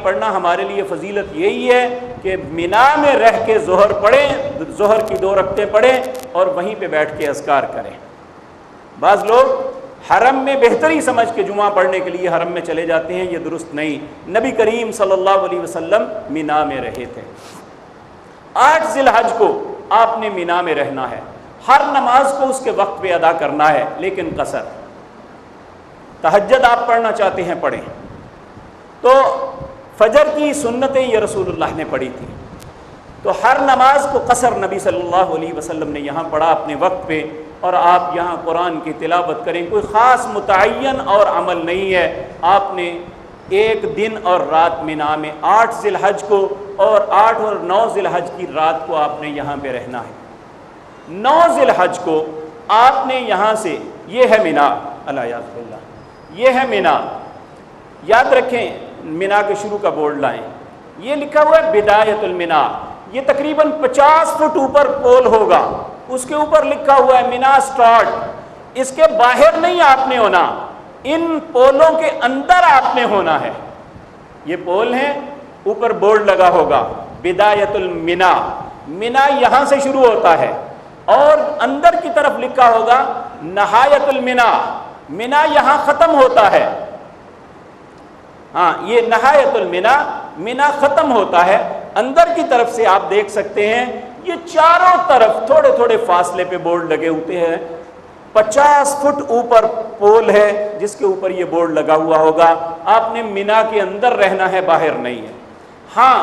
پڑھنا ہمارے لیے فضیلت یہی ہے کہ مینا میں رہ کے ظہر پڑھیں، ظہر کی 2 رکعتیں پڑھیں اور وہیں پہ بیٹھ کے اذکار کریں۔ بعض لوگ حرم میں بہتری سمجھ کے جمعہ پڑھنے کے لیے حرم میں چلے جاتے ہیں، یہ درست نہیں۔ نبی کریم صلی اللہ علیہ وسلم مینا میں رہے تھے۔ 8 ذی الحج کو آپ نے مینا میں رہنا ہے، ہر نماز کو اس کے وقت پہ ادا کرنا ہے، لیکن قصر۔ تہجد آپ پڑھنا چاہتے ہیں پڑھیں، تو فجر کی سنتیں یہ رسول اللہ نے پڑھی تھی، تو ہر نماز کو قصر نبی صلی اللہ علیہ وسلم نے یہاں پڑھا اپنے وقت پہ، اور آپ یہاں قرآن کی تلاوت کریں۔ کوئی خاص متعین اور عمل نہیں ہے، آپ نے 1 دن اور رات مینا میں 8 ذی الحج کو اور 8 اور 9 ذی الحج کی رات کو آپ نے یہاں پہ رہنا ہے۔ 9 ذی الحج کو آپ نے یہاں سے، یہ ہے مینا، الیاذ باللہ، یہ ہے مینا، یاد رکھیں مینا کے شروع کا بورڈ لائیں، یہ لکھا ہوا ہے بدایت المنا، یہ تقریباً 50 فٹ اوپر پول ہوگا، اس کے اوپر لکھا ہوا ہے مینا سٹارٹ۔ اس کے باہر نہیں آپ نے ہونا، ان پولوں کے اندر آپ نے ہونا ہے۔ یہ پول ہیں، اوپر بورڈ لگا ہوگا بدایت المنا، مینا یہاں سے شروع ہوتا ہے، اور اندر کی طرف لکھا ہوگا نہایت المنا، مینا یہاں ختم ہوتا ہے۔ ہاں، یہ نہایت المنا، مینا ختم ہوتا ہے۔ اندر کی طرف سے آپ دیکھ سکتے ہیں یہ چاروں طرف تھوڑے تھوڑے فاصلے پہ بورڈ لگے ہوتے ہیں۔ 50 فٹ اوپر پول ہے جس کے اوپر یہ بورڈ لگا ہوا ہوگا، آپ نے مینا کے اندر رہنا ہے، باہر نہیں ہے۔ ہاں،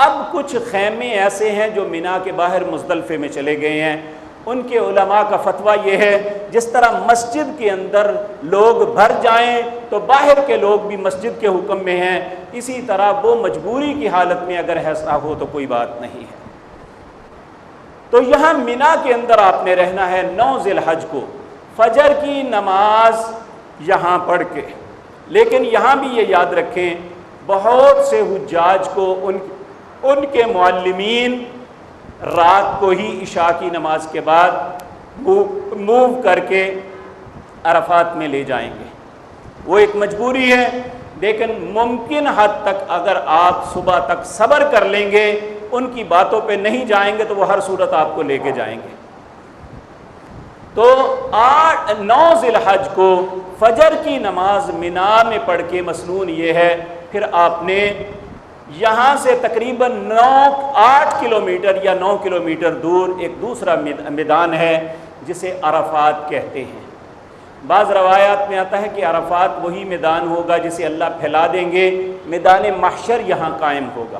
اب کچھ خیمے ایسے ہیں جو مینا کے باہر مزدلفے میں چلے گئے ہیں، ان کے علماء کا فتویٰ یہ ہے جس طرح مسجد کے اندر لوگ بھر جائیں تو باہر کے لوگ بھی مسجد کے حکم میں ہیں، اسی طرح وہ مجبوری کی حالت میں اگر ایسا ہو تو کوئی بات نہیں ہے۔ تو یہاں مینا کے اندر آپ نے رہنا ہے 9 ذی الحج کو، فجر کی نماز یہاں پڑھ کے۔ لیکن یہاں بھی یہ یاد رکھیں، بہت سے حجاج کو ان کے معلمین رات کو ہی عشاء کی نماز کے بعد موو کر کے عرفات میں لے جائیں گے، وہ ایک مجبوری ہے، لیکن ممکن حد تک اگر آپ صبح تک صبر کر لیں گے، ان کی باتوں پہ نہیں جائیں گے تو وہ ہر صورت آپ کو لے کے جائیں گے۔ تو 9 ذی الحج کو فجر کی نماز مینا میں پڑھ کے مسنون یہ ہے، پھر آپ نے یہاں سے تقریباً 8 کلومیٹر یا 9 کلومیٹر دور ایک دوسرا میدان ہے جسے عرفات کہتے ہیں۔ بعض روایات میں آتا ہے کہ عرفات وہی میدان ہوگا جسے اللہ پھیلا دیں گے، میدان محشر یہاں قائم ہوگا۔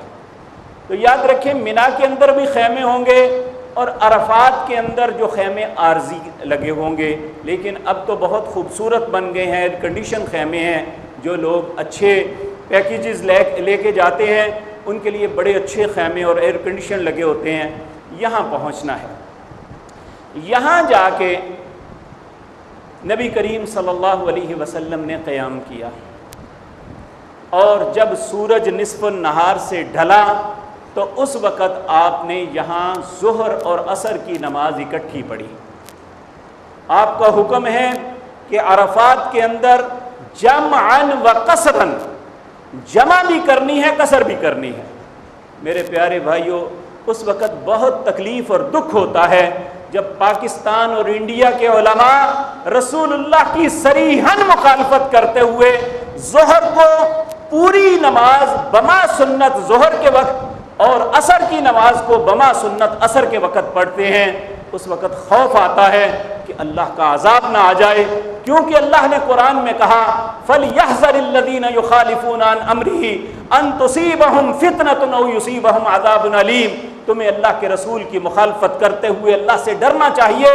تو یاد رکھیں مینا کے اندر بھی خیمے ہوں گے اور عرفات کے اندر جو خیمے عارضی لگے ہوں گے، لیکن اب تو بہت خوبصورت بن گئے ہیں، ایئر کنڈیشن خیمے ہیں، جو لوگ اچھے پیکیجز لے کے جاتے ہیں ان کے لیے بڑے اچھے خیمے اور ایئر کنڈیشن لگے ہوتے ہیں۔ یہاں پہنچنا ہے، یہاں جا کے نبی کریم صلی اللہ علیہ وسلم نے قیام کیا، اور جب سورج نصف النہار سے ڈھلا تو اس وقت آپ نے یہاں ظہر اور عصر کی نماز اکٹھی پڑھی۔ آپ کا حکم ہے کہ عرفات کے اندر جمعاً و قصراً، جمع بھی کرنی ہے قصر بھی کرنی ہے۔ میرے پیارے بھائیوں، اس وقت بہت تکلیف اور دکھ ہوتا ہے جب پاکستان اور انڈیا کے علماء رسول اللہ کی صریحاً مخالفت کرتے ہوئے ظہر کو پوری نماز بما سنت ظہر کے وقت اور عصر کی نماز کو بما سنت عصر کے وقت پڑھتے ہیں۔ اس وقت خوف آتا ہے کہ اللہ کا عذاب نہ آ جائے، کیونکہ اللہ نے قرآن میں کہا فَلْيَحْذَرِ الَّذِينَ يُخَالِفُونَ عَنْ أَمْرِهِ أَن تُصِيبَهُمْ فِتْنَةٌ أَوْ يُصِيبَهُمْ عَذَابٌ أَلِيمٌ۔ تمہیں اللہ کے رسول کی مخالفت کرتے ہوئے اللہ سے ڈرنا چاہیے،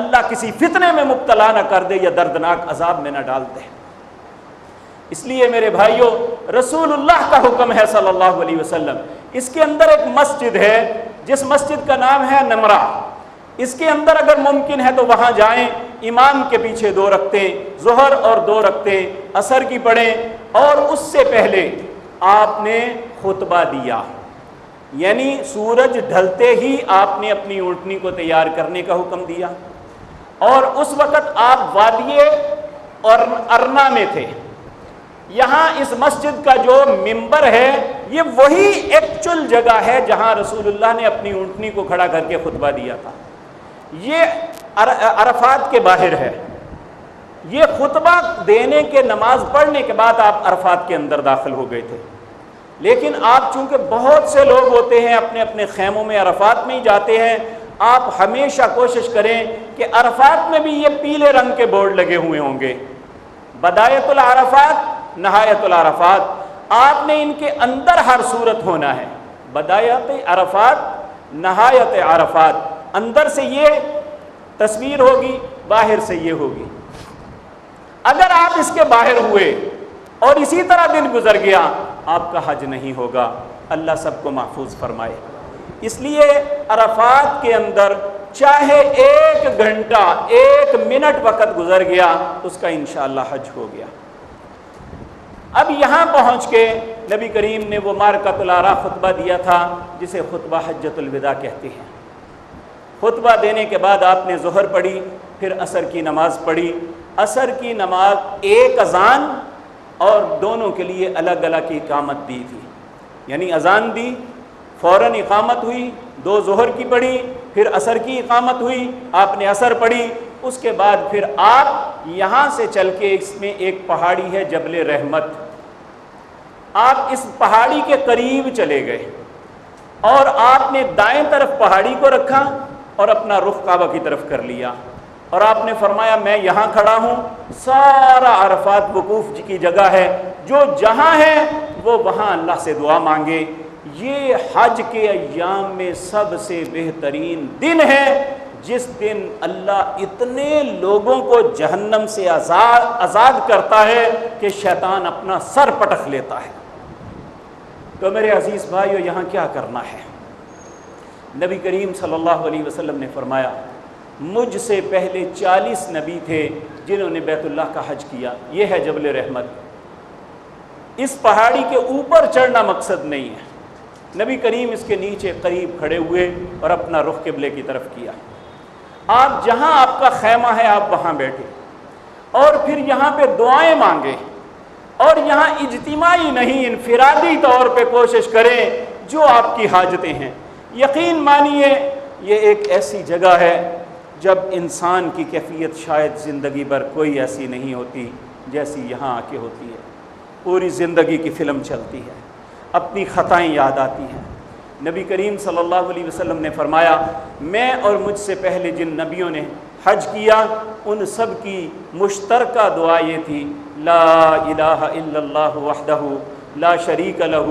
اللہ کسی فتنے میں مبتلا نہ کر دے یا دردناک عذاب میں نہ ڈال دے۔ اس لیے میرے بھائیوں، رسول اللہ کا حکم ہے صلی اللہ علیہ وسلم، اس کے اندر ایک مسجد ہے جس مسجد کا نام ہے نمرہ، اس کے اندر اگر ممکن ہے تو وہاں جائیں، امام کے پیچھے 2 رکعتیں ظہر اور 2 رکعتیں عصر کی پڑھیں، اور اس سے پہلے آپ نے خطبہ دیا، یعنی سورج ڈھلتے ہی آپ نے اپنی اونٹنی کو تیار کرنے کا حکم دیا، اور اس وقت آپ وادی ارنا میں تھے، یہاں اس مسجد کا جو ممبر ہے یہ وہی ایکچوئل جگہ ہے جہاں رسول اللہ نے اپنی اونٹنی کو کھڑا کر کے خطبہ دیا تھا. یہ عرفات کے باہر ہے. یہ خطبہ دینے کے نماز پڑھنے کے بعد آپ عرفات کے اندر داخل ہو گئے تھے. لیکن آپ چونکہ بہت سے لوگ ہوتے ہیں اپنے اپنے خیموں میں عرفات میں ہی جاتے ہیں, آپ ہمیشہ کوشش کریں کہ عرفات میں بھی یہ پیلے رنگ کے بورڈ لگے ہوئے ہوں گے, بدایت العرفات, نہایت العرفات. آپ نے ان کے اندر ہر صورت ہونا ہے, بدایت عرفات, نہایت عرفات. اندر سے یہ تصویر ہوگی, باہر سے یہ ہوگی. اگر آپ اس کے باہر ہوئے اور اسی طرح دن گزر گیا, آپ کا حج نہیں ہوگا. اللہ سب کو محفوظ فرمائے. اس لیے عرفات کے اندر چاہے 1 گھنٹہ 1 منٹ وقت گزر گیا, اس کا انشاءاللہ حج ہو گیا. اب یہاں پہنچ کے نبی کریم نے وہ مارکۃ العراء خطبہ دیا تھا جسے خطبہ حجۃ الوداع کہتے ہیں. خطبہ دینے کے بعد آپ نے ظہر پڑھی, پھر عصر کی نماز پڑھی. عصر کی نماز ایک اذان اور دونوں کے لیے الگ الگ کی اقامت دی تھی. یعنی اذان دی, فوراً اقامت ہوئی, 2 ظہر کی پڑھی, پھر عصر کی اقامت ہوئی, آپ نے عصر پڑھی. اس کے بعد پھر آپ یہاں سے چل کے, اس میں ایک پہاڑی ہے جبل رحمت, آپ اس پہاڑی کے قریب چلے گئے اور آپ نے دائیں طرف پہاڑی کو رکھا اور اپنا رخ کعبہ کی طرف کر لیا, اور آپ نے فرمایا میں یہاں کھڑا ہوں. سارا عرفات وقوف کی جگہ ہے, جو جہاں ہے وہ وہاں اللہ سے دعا مانگے. یہ حج کے ایام میں سب سے بہترین دن ہے, جس دن اللہ اتنے لوگوں کو جہنم سے آزاد کرتا ہے کہ شیطان اپنا سر پٹک لیتا ہے. تو میرے عزیز بھائیو, یہاں کیا کرنا ہے؟ نبی کریم صلی اللہ علیہ وسلم نے فرمایا مجھ سے پہلے 40 نبی تھے جنہوں نے بیت اللہ کا حج کیا. یہ ہے جبل رحمت. اس پہاڑی کے اوپر چڑھنا مقصد نہیں ہے. نبی کریم اس کے نیچے قریب کھڑے ہوئے اور اپنا رخ قبلے کی طرف کیا. آپ جہاں آپ کا خیمہ ہے آپ وہاں بیٹھے اور پھر یہاں پہ دعائیں مانگیں, اور یہاں اجتماعی نہیں انفرادی طور پہ کوشش کریں جو آپ کی حاجتیں ہیں. یقین مانیے یہ ایک ایسی جگہ ہے جب انسان کی کیفیت شاید زندگی بھر کوئی ایسی نہیں ہوتی جیسی یہاں آ کے ہوتی ہے. پوری زندگی کی فلم چلتی ہے, اپنی خطائیں یاد آتی ہیں. نبی کریم صلی اللہ علیہ وسلم نے فرمایا میں اور مجھ سے پہلے جن نبیوں نے حج کیا ان سب کی مشترکہ دعا یہ تھی, لا الہ الا اللہ وحدہ لا شریک لہ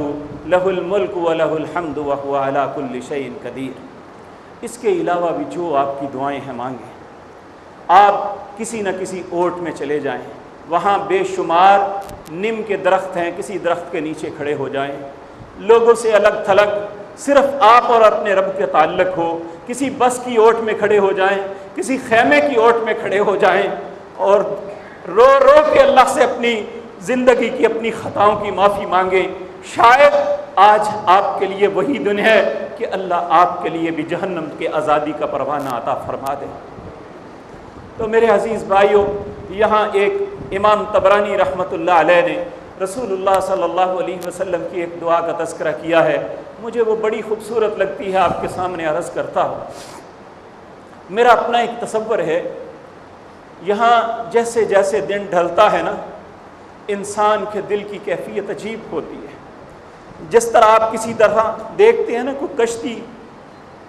لہ الملک ولہ الحمد وہو علی کل شیء قدیر. اس کے علاوہ بھی جو آپ کی دعائیں ہیں مانگیں. آپ کسی نہ کسی اوٹ میں چلے جائیں, وہاں بے شمار نیم کے درخت ہیں, کسی درخت کے نیچے کھڑے ہو جائیں, لوگوں سے الگ تھلگ صرف آپ اور اپنے رب کے تعلق ہو. کسی بس کی اوٹ میں کھڑے ہو جائیں, کسی خیمے کی اوٹ میں کھڑے ہو جائیں اور رو رو کے اللہ سے اپنی زندگی کی اپنی خطاؤں کی معافی مانگیں. شاید آج آپ کے لیے وہی دن ہے کہ اللہ آپ کے لیے بھی جہنم کے آزادی کا پروانہ عطا فرما دے. تو میرے عزیز بھائیوں, یہاں ایک امام طبرانی رحمۃ اللہ علیہ نے رسول اللہ صلی اللہ علیہ وسلم کی ایک دعا کا تذکرہ کیا ہے. مجھے وہ بڑی خوبصورت لگتی ہے, آپ کے سامنے عرض کرتا ہوں. میرا اپنا ایک تصور ہے, یہاں جیسے جیسے دن ڈھلتا ہے نا, انسان کے دل کی کیفیت عجیب ہوتی ہے. جس طرح آپ کسی طرح دیکھتے ہیں نا کوئی کشتی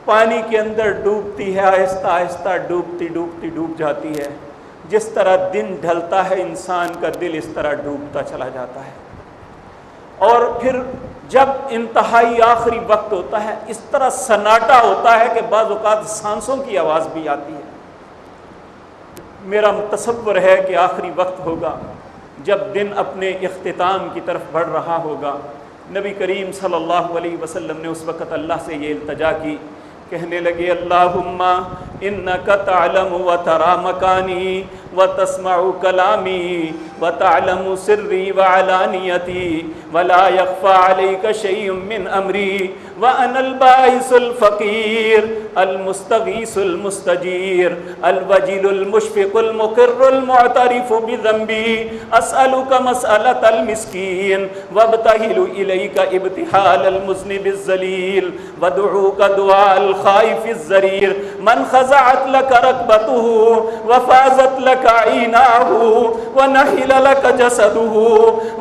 پانی کے اندر ڈوبتی ہے, آہستہ آہستہ ڈوبتی ڈوبتی ڈوب جاتی ہے, جس طرح دن ڈھلتا ہے انسان کا دل اس طرح ڈوبتا چلا جاتا ہے. اور پھر جب انتہائی آخری وقت ہوتا ہے اس طرح سناٹا ہوتا ہے کہ بعض اوقات سانسوں کی آواز بھی آتی ہے. میرا تصور ہے کہ آخری وقت ہوگا جب دن اپنے اختتام کی طرف بڑھ رہا ہوگا. نبی کریم صلی اللہ علیہ وسلم نے اس وقت اللہ سے یہ التجا کی, کہنے لگے اللہم إنك تعلم وترى مكاني وتسمع كلامي وتعلم سري وعلانيتي ولا يخفى عليك شيء من أمري وأنا البائس الفقير المستغيث المستجير الوجل المشفق المقر المعترف بذنبي أسألك مسألة المسكين وابتهل إليك ابتهال المذنب الذليل ودعوك دعاء الخائف الزرير من خضعت لك ركبته وفازت لك عيناه ونحل لك جسده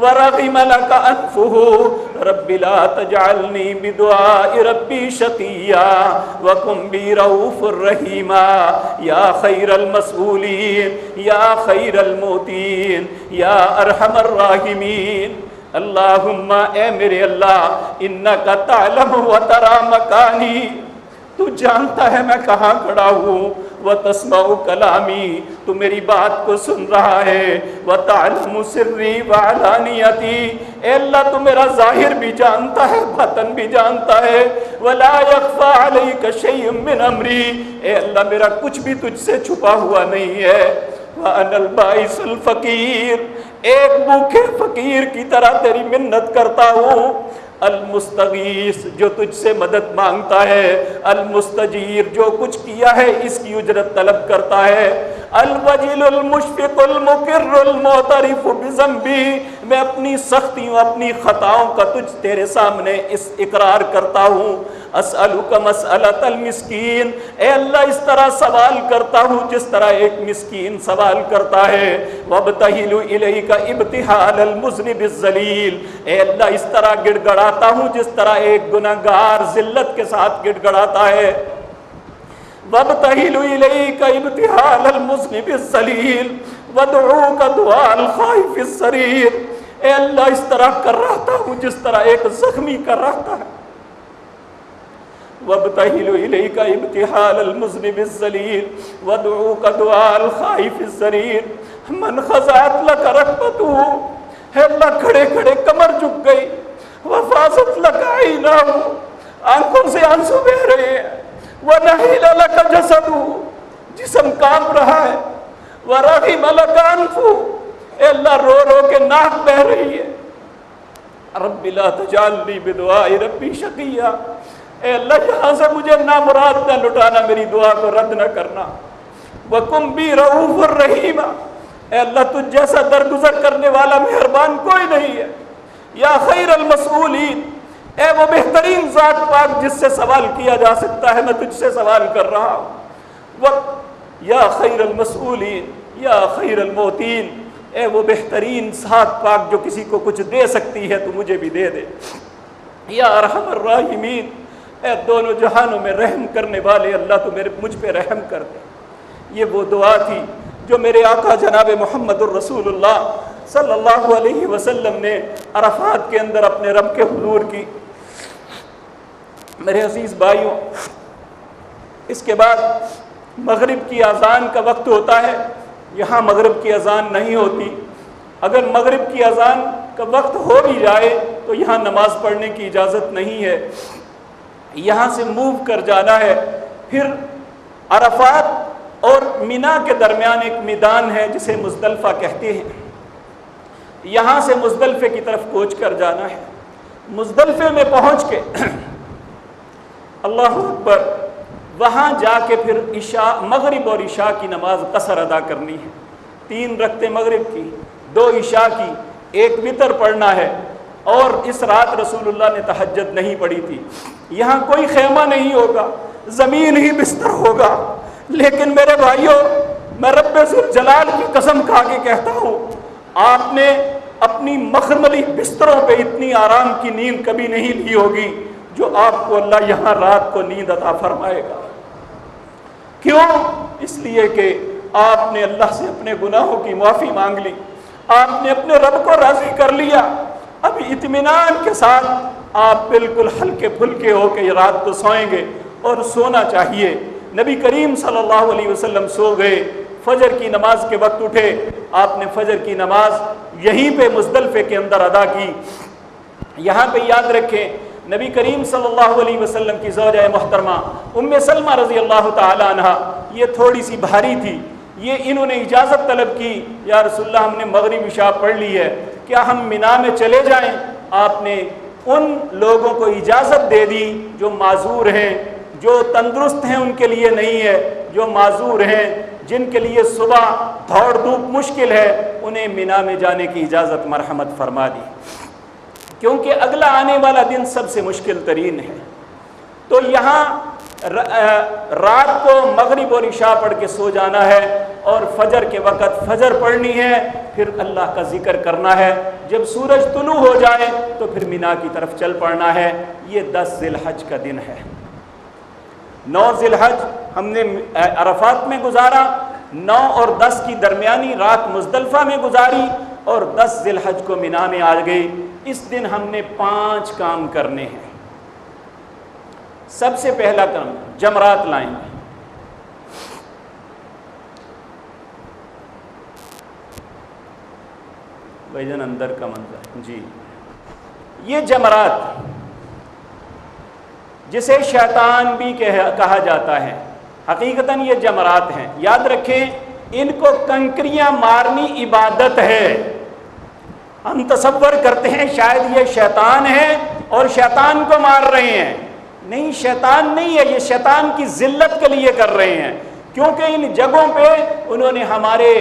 ورغم لك أنفه رب لا تجعلني بدعاء ربي شقيا وكن بي رؤوف رحيما يا خير المسؤولين يا خير الموتين يا أرحم الراحمين اللہم اے میرے اللہ انکا تعلم و ترا مکانی، تو جانتا ہے میں کہاں کھڑا ہوں، وتسمع کلامی، تو میری بات کو سن رہا ہے، وتعلم سری وعلانیتی، اے اللہ تو میرا ظاہر بھی جانتا ہے باطن بھی جانتا ہے، ولا یخفی علیک شیء من امری، اے اللہ میرا کچھ بھی تجھ سے چھپا ہوا نہیں ہے، وَأَنَا الْبَائِسُ الْفَقِيرُ، ایک بھوکے فقیر کی طرح تیری منت کرتا ہوں، المستغیث جو تجھ سے مدد مانگتا ہے، المستجیر جو کچھ کیا ہے اس کی اجرت طلب کرتا ہے، الوجل المشفق المقر المعترف بذنبی، میں اپنی سختیوں اپنی خطاؤں کا تجھ تیرے سامنے اس اقرار کرتا ہوں، اسألک مسألۃ المسکین، اے اللہ اس طرح سوال کرتا ہوں جس طرح ایک مسکین سوال کرتا ہے، وابتہل الیک ابتہال المذنب الذلیل، اے اللہ اس طرح گڑ گڑاتا ہوں جس طرح ایک گناہگار ذلت کے ساتھ گڑ گڑاتا ہے، وابتہل الیک ابتہال المذنب الذلیل ودعوک دعاء الخائف السریر، اے اللہ اس طرح کر رہتا ہوں جس طرح ایک زخمی کر رہتا ہے، وابتہل الیک ابتہال المذنب الذلیل ودعوک دعاء الخائف السریر من خضعت لک رکبتہ، اے اللہ کھڑے کھڑے کمر جھک گئی، وفازت لک عیناہ، آنکھوں سے آنسو بہ رہے ہیں، ونحل لک جسدہ، جسم کانپ رہا ہے، ورغم لک انفہ، اے اللہ رو رو کے ناک بہ رہی ہے، رب لا تجعلنی بدعاء ربی شقیا، اے اللہ یہاں سے مجھے نامراد نہ لٹانا، میری دعا کو رد نہ کرنا، وَكُمْ بِي رَؤُوفٌ رَحِيمٌ، اے اللہ تجھ جیسا درگزر کرنے والا مہربان کوئی نہیں ہے، یا خیر المسئولین، اے وہ بہترین ذات پاک جس سے سوال کیا جا سکتا ہے میں تجھ سے سوال کر رہا ہوں، یا خیر المسئولین یا خیر الموتین، اے وہ بہترین ذات پاک جو کسی کو کچھ دے سکتی ہے تو مجھے بھی دے دے، یا ارحم الراحمین، اے دونوں جہانوں میں رحم کرنے والے اللہ تو مجھ پہ رحم کر دے۔ یہ وہ دعا تھی جو میرے آقا جناب محمد الرسول اللہ صلی اللہ علیہ وسلم نے عرفات کے اندر اپنے رب کے حضور کی۔ میرے عزیز بھائیوں، اس کے بعد مغرب کی اذان کا وقت ہوتا ہے، یہاں مغرب کی اذان نہیں ہوتی، اگر مغرب کی اذان کا وقت ہو بھی جائے تو یہاں نماز پڑھنے کی اجازت نہیں ہے، یہاں سے موو کر جانا ہے۔ پھر عرفات اور مینا کے درمیان ایک میدان ہے جسے مزدلفہ کہتے ہیں، یہاں سے مزدلفے کی طرف کوچ کر جانا ہے، مزدلفے میں پہنچ کے اللہ اکبر، وہاں جا کے پھر عشاء مغرب اور عشاء کی نماز قصر ادا کرنی ہے، 3 رکعتیں مغرب کی، 2 عشاء کی، 1 وتر پڑھنا ہے، اور اس رات رسول اللہ نے تہجد نہیں پڑھی تھی۔ یہاں کوئی خیمہ نہیں ہوگا، زمین ہی بستر ہوگا، لیکن میرے بھائیوں میں رب ذوالجلال کی قسم کھا کے کہتا ہوں، آپ نے اپنی مخملی بستروں پہ اتنی آرام کی نیند کبھی نہیں لی ہوگی جو آپ کو اللہ یہاں رات کو نیند عطا فرمائے گا۔ کیوں؟ اس لیے کہ آپ نے اللہ سے اپنے گناہوں کی معافی مانگ لی، آپ نے اپنے رب کو راضی کر لیا، اب اطمینان کے ساتھ آپ بالکل ہلکے پھلکے ہو کے رات کو سوئیں گے، اور سونا چاہیے۔ نبی کریم صلی اللہ علیہ وسلم سو گئے، فجر کی نماز کے وقت اٹھے، آپ نے فجر کی نماز یہیں پہ مزدلفے کے اندر ادا کی۔ یہاں پہ یاد رکھیں نبی کریم صلی اللہ علیہ وسلم کی زوجہ محترمہ ام سلمہ رضی اللہ تعالی عنہا یہ تھوڑی سی بھاری تھی، یہ انہوں نے اجازت طلب کی، یا رسول اللہ ہم نے مغرب عشاء پڑھ لی ہے، کیا ہم مینا میں چلے جائیں؟ آپ نے ان لوگوں کو اجازت دے دی جو معذور ہیں، جو تندرست ہیں ان کے لیے نہیں ہے، جو معذور ہیں جن کے لیے صبح دوڑ دھوپ مشکل ہے انہیں مینا میں جانے کی اجازت مرحمت فرما دی، کیونکہ اگلا آنے والا دن سب سے مشکل ترین ہے۔ تو یہاں رات کو مغرب اور عشاء پڑھ کے سو جانا ہے اور فجر کے وقت فجر پڑھنی ہے، پھر اللہ کا ذکر کرنا ہے، جب سورج طلوع ہو جائے تو پھر مینا کی طرف چل پڑنا ہے۔ یہ 10 ذی الحج کا دن ہے۔ 9 ذی الحج ہم نے عرفات میں گزارا، 9 اور 10 کی درمیانی رات مزدلفہ میں گزاری اور 10 ذی الحج کو مینا میں آ گئی۔ اس دن ہم نے 5 کام کرنے ہیں۔ سب سے پہلا کام جمرات لائیں گے۔ بھائی جان اندر کا منظر جی، یہ جمرات جسے شیطان بھی کہا جاتا ہے، حقیقتاً یہ جمرات ہیں۔ یاد رکھیں ان کو کنکریاں مارنی عبادت ہے۔ ہم تصور کرتے ہیں شاید یہ شیطان ہے اور شیطان کو مار رہے ہیں، نہیں شیطان نہیں ہے، یہ شیطان کی ذلت کے لیے کر رہے ہیں، کیونکہ ان جگہوں پہ انہوں نے ہمارے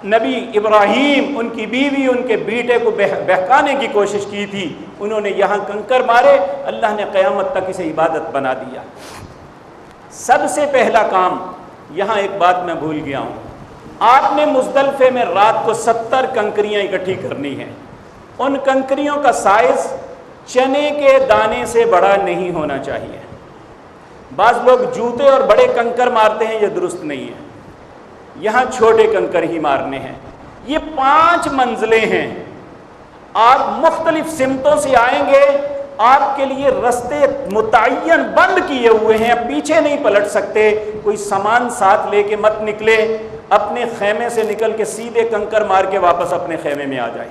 نبی ابراہیم، ان کی بیوی، ان کے بیٹے کو بہکانے کی کوشش کی تھی، انہوں نے یہاں کنکر مارے، اللہ نے قیامت تک اسے عبادت بنا دیا۔ سب سے پہلا کام، یہاں ایک بات میں بھول گیا ہوں، آپ نے مزدلفے میں رات کو 70 کنکریاں اکٹھی کرنی ہیں۔ ان کنکریوں کا سائز چنے کے دانے سے بڑا نہیں ہونا چاہیے۔ بعض لوگ جوتے اور بڑے کنکر مارتے ہیں، یہ درست نہیں ہے، یہاں چھوٹے کنکر ہی مارنے ہیں۔ یہ 5 منزلیں ہیں، آپ مختلف سمتوں سے آئیں گے، آپ کے لیے رستے متعین بند کیے ہوئے ہیں، پیچھے نہیں پلٹ سکتے، کوئی سامان ساتھ لے کے مت نکلے، اپنے خیمے سے نکل کے سیدھے کنکر مار کے واپس اپنے خیمے میں آ جائیں۔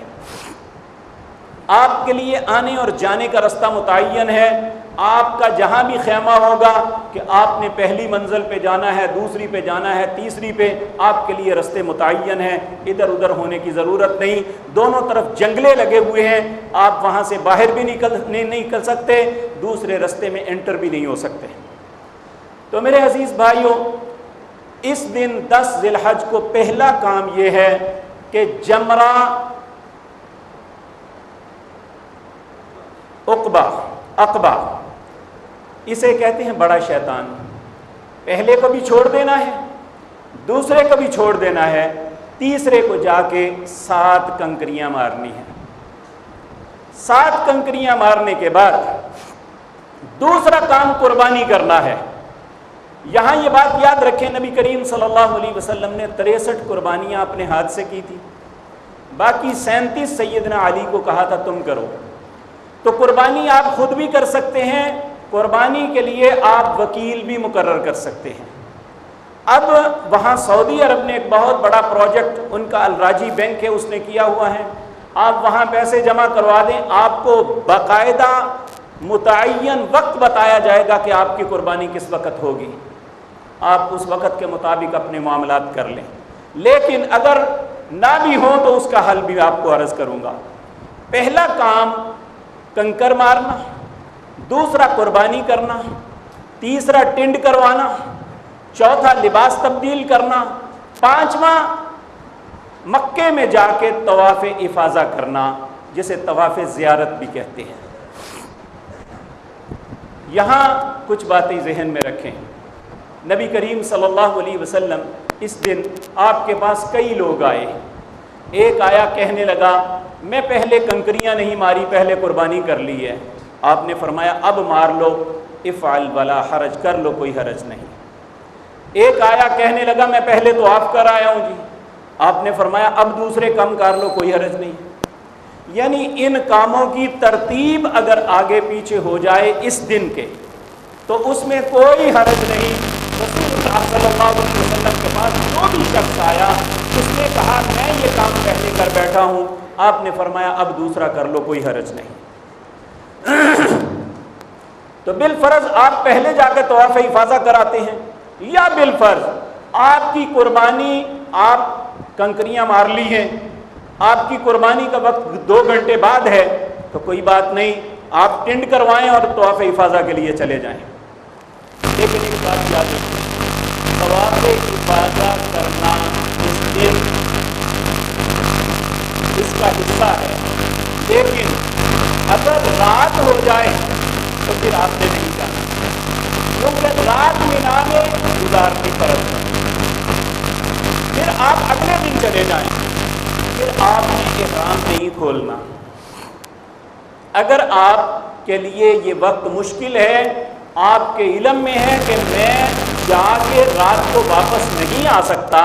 آپ کے لیے آنے اور جانے کا رستہ متعین ہے، آپ کا جہاں بھی خیمہ ہوگا کہ آپ نے پہلی منزل پہ جانا ہے، دوسری پہ جانا ہے، تیسری پہ، آپ کے لیے رستے متعین ہیں، ادھر ادھر ہونے کی ضرورت نہیں۔ دونوں طرف جنگلے لگے ہوئے ہیں، آپ وہاں سے باہر بھی نہیں نکل سکتے، دوسرے رستے میں انٹر بھی نہیں ہو سکتے۔ تو میرے عزیز بھائیوں، اس دن 10 ذی الحج کو پہلا کام یہ ہے کہ جمرہ عقبہ اسے کہتے ہیں بڑا شیطان، پہلے کو بھی چھوڑ دینا ہے، دوسرے کو بھی چھوڑ دینا ہے، تیسرے کو جا کے 7 کنکریاں مارنی ہیں۔ 7 کنکریاں مارنے کے بعد دوسرا کام قربانی کرنا ہے۔ یہاں یہ بات یاد رکھیں، نبی کریم صلی اللہ علیہ وسلم نے 63 قربانیاں اپنے ہاتھ سے کی تھی، باقی 37 سیدنا علی کو کہا تھا تم کرو۔ تو قربانی آپ خود بھی کر سکتے ہیں، قربانی کے لیے آپ وکیل بھی مقرر کر سکتے ہیں۔ اب وہاں سعودی عرب نے ایک بہت بڑا پروجیکٹ، ان کا الراجی بینک ہے، اس نے کیا ہوا ہے، آپ وہاں پیسے جمع کروا دیں، آپ کو باقاعدہ متعین وقت بتایا جائے گا کہ آپ کی قربانی کس وقت ہوگی، آپ اس وقت کے مطابق اپنے معاملات کر لیں۔ لیکن اگر نہ بھی ہوں تو اس کا حل بھی آپ کو عرض کروں گا۔ پہلا کام کنکر مارنا، دوسرا قربانی کرنا، تیسرا ٹنڈ کروانا، چوتھا لباس تبدیل کرنا، پانچواں مکے میں جا کے طواف افاضہ کرنا، جسے طواف زیارت بھی کہتے ہیں۔ یہاں کچھ باتیں ذہن میں رکھیں۔ نبی کریم صلی اللہ علیہ وسلم اس دن آپ کے پاس کئی لوگ آئے، ایک آیا کہنے لگا میں پہلے کنکریاں نہیں ماری، پہلے قربانی کر لی ہے۔ آپ نے فرمایا اب مار لو، افعل ولا حرج، کر لو کوئی حرج نہیں۔ ایک آیا کہنے لگا میں پہلے تو آپ کر آیا ہوں جی، آپ نے فرمایا اب دوسرے کم کر لو، کوئی حرج نہیں۔ یعنی ان کاموں کی ترتیب اگر آگے پیچھے ہو جائے اس دن کے تو اس میں کوئی حرج نہیں۔ رسول اللہ صلی اللہ علیہ وسلم کے پاس جو بھی شخص آیا اس نے کہا میں یہ کام پہلے کر بیٹھا ہوں، آپ نے فرمایا اب دوسرا کر لو، کوئی حرج نہیں۔ تو بالفرض آپ پہلے جا کے طواف افاضہ کراتے ہیں، یا بالفرض آپ کی قربانی، آپ کنکریاں مار لی ہیں، آپ کی قربانی کا وقت 2 گھنٹے بعد ہے، تو کوئی بات نہیں، آپ ٹنڈ کروائیں اور طواف افاضہ کے لیے چلے جائیں۔ لیکن ایک بات یاد رکھیں، طواف افاضہ کرنا اس دن اس کا حصہ ہے، لیکن اگر رات ہو جائے تو پھر آپ نے نہیں جانا، کیونکہ رات مینا میں گزارنی فرض ہے۔ پھر آپ اگلے دن چلے جائیں، پھر آپ نے احرام نہیں کھولنا۔ اگر آپ کے لیے یہ وقت مشکل ہے، آپ کے علم میں ہے کہ میں جا کے رات کو واپس نہیں آ سکتا،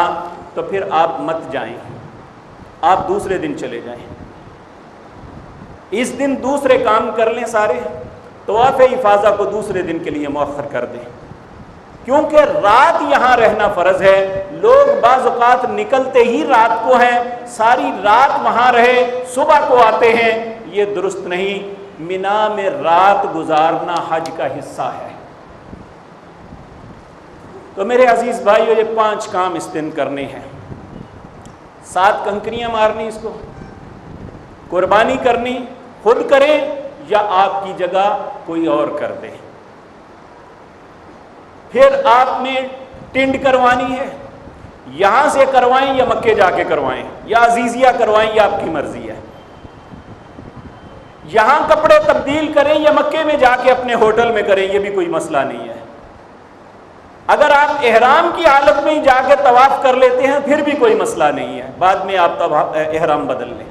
تو پھر آپ مت جائیں، آپ دوسرے دن چلے جائیں۔ اس دن دوسرے کام کر لیں سارے، طواف افاضہ کو دوسرے دن کے لیے مؤخر کر دیں، کیونکہ رات یہاں رہنا فرض ہے۔ لوگ بعض اوقات نکلتے ہی رات کو ہیں، ساری رات وہاں رہے، صبح کو آتے ہیں، یہ درست نہیں۔ مینا میں رات گزارنا حج کا حصہ ہے۔ تو میرے عزیز بھائیو، یہ 5 کام اس دن کرنے ہیں۔ 7 کنکریاں مارنی، اس کو قربانی کرنی، خود کریں یا آپ کی جگہ کوئی اور کر دے۔ پھر آپ نے ٹنڈ کروانی ہے، یہاں سے کروائیں یا مکے جا کے کروائیں، یا عزیزیہ کروائیں، یہ آپ کی مرضی ہے۔ یہاں کپڑے تبدیل کریں یا مکے میں جا کے اپنے ہوٹل میں کریں، یہ بھی کوئی مسئلہ نہیں ہے۔ اگر آپ احرام کی حالت میں ہی جا کے طواف کر لیتے ہیں پھر بھی کوئی مسئلہ نہیں ہے، بعد میں آپ احرام بدل لیں،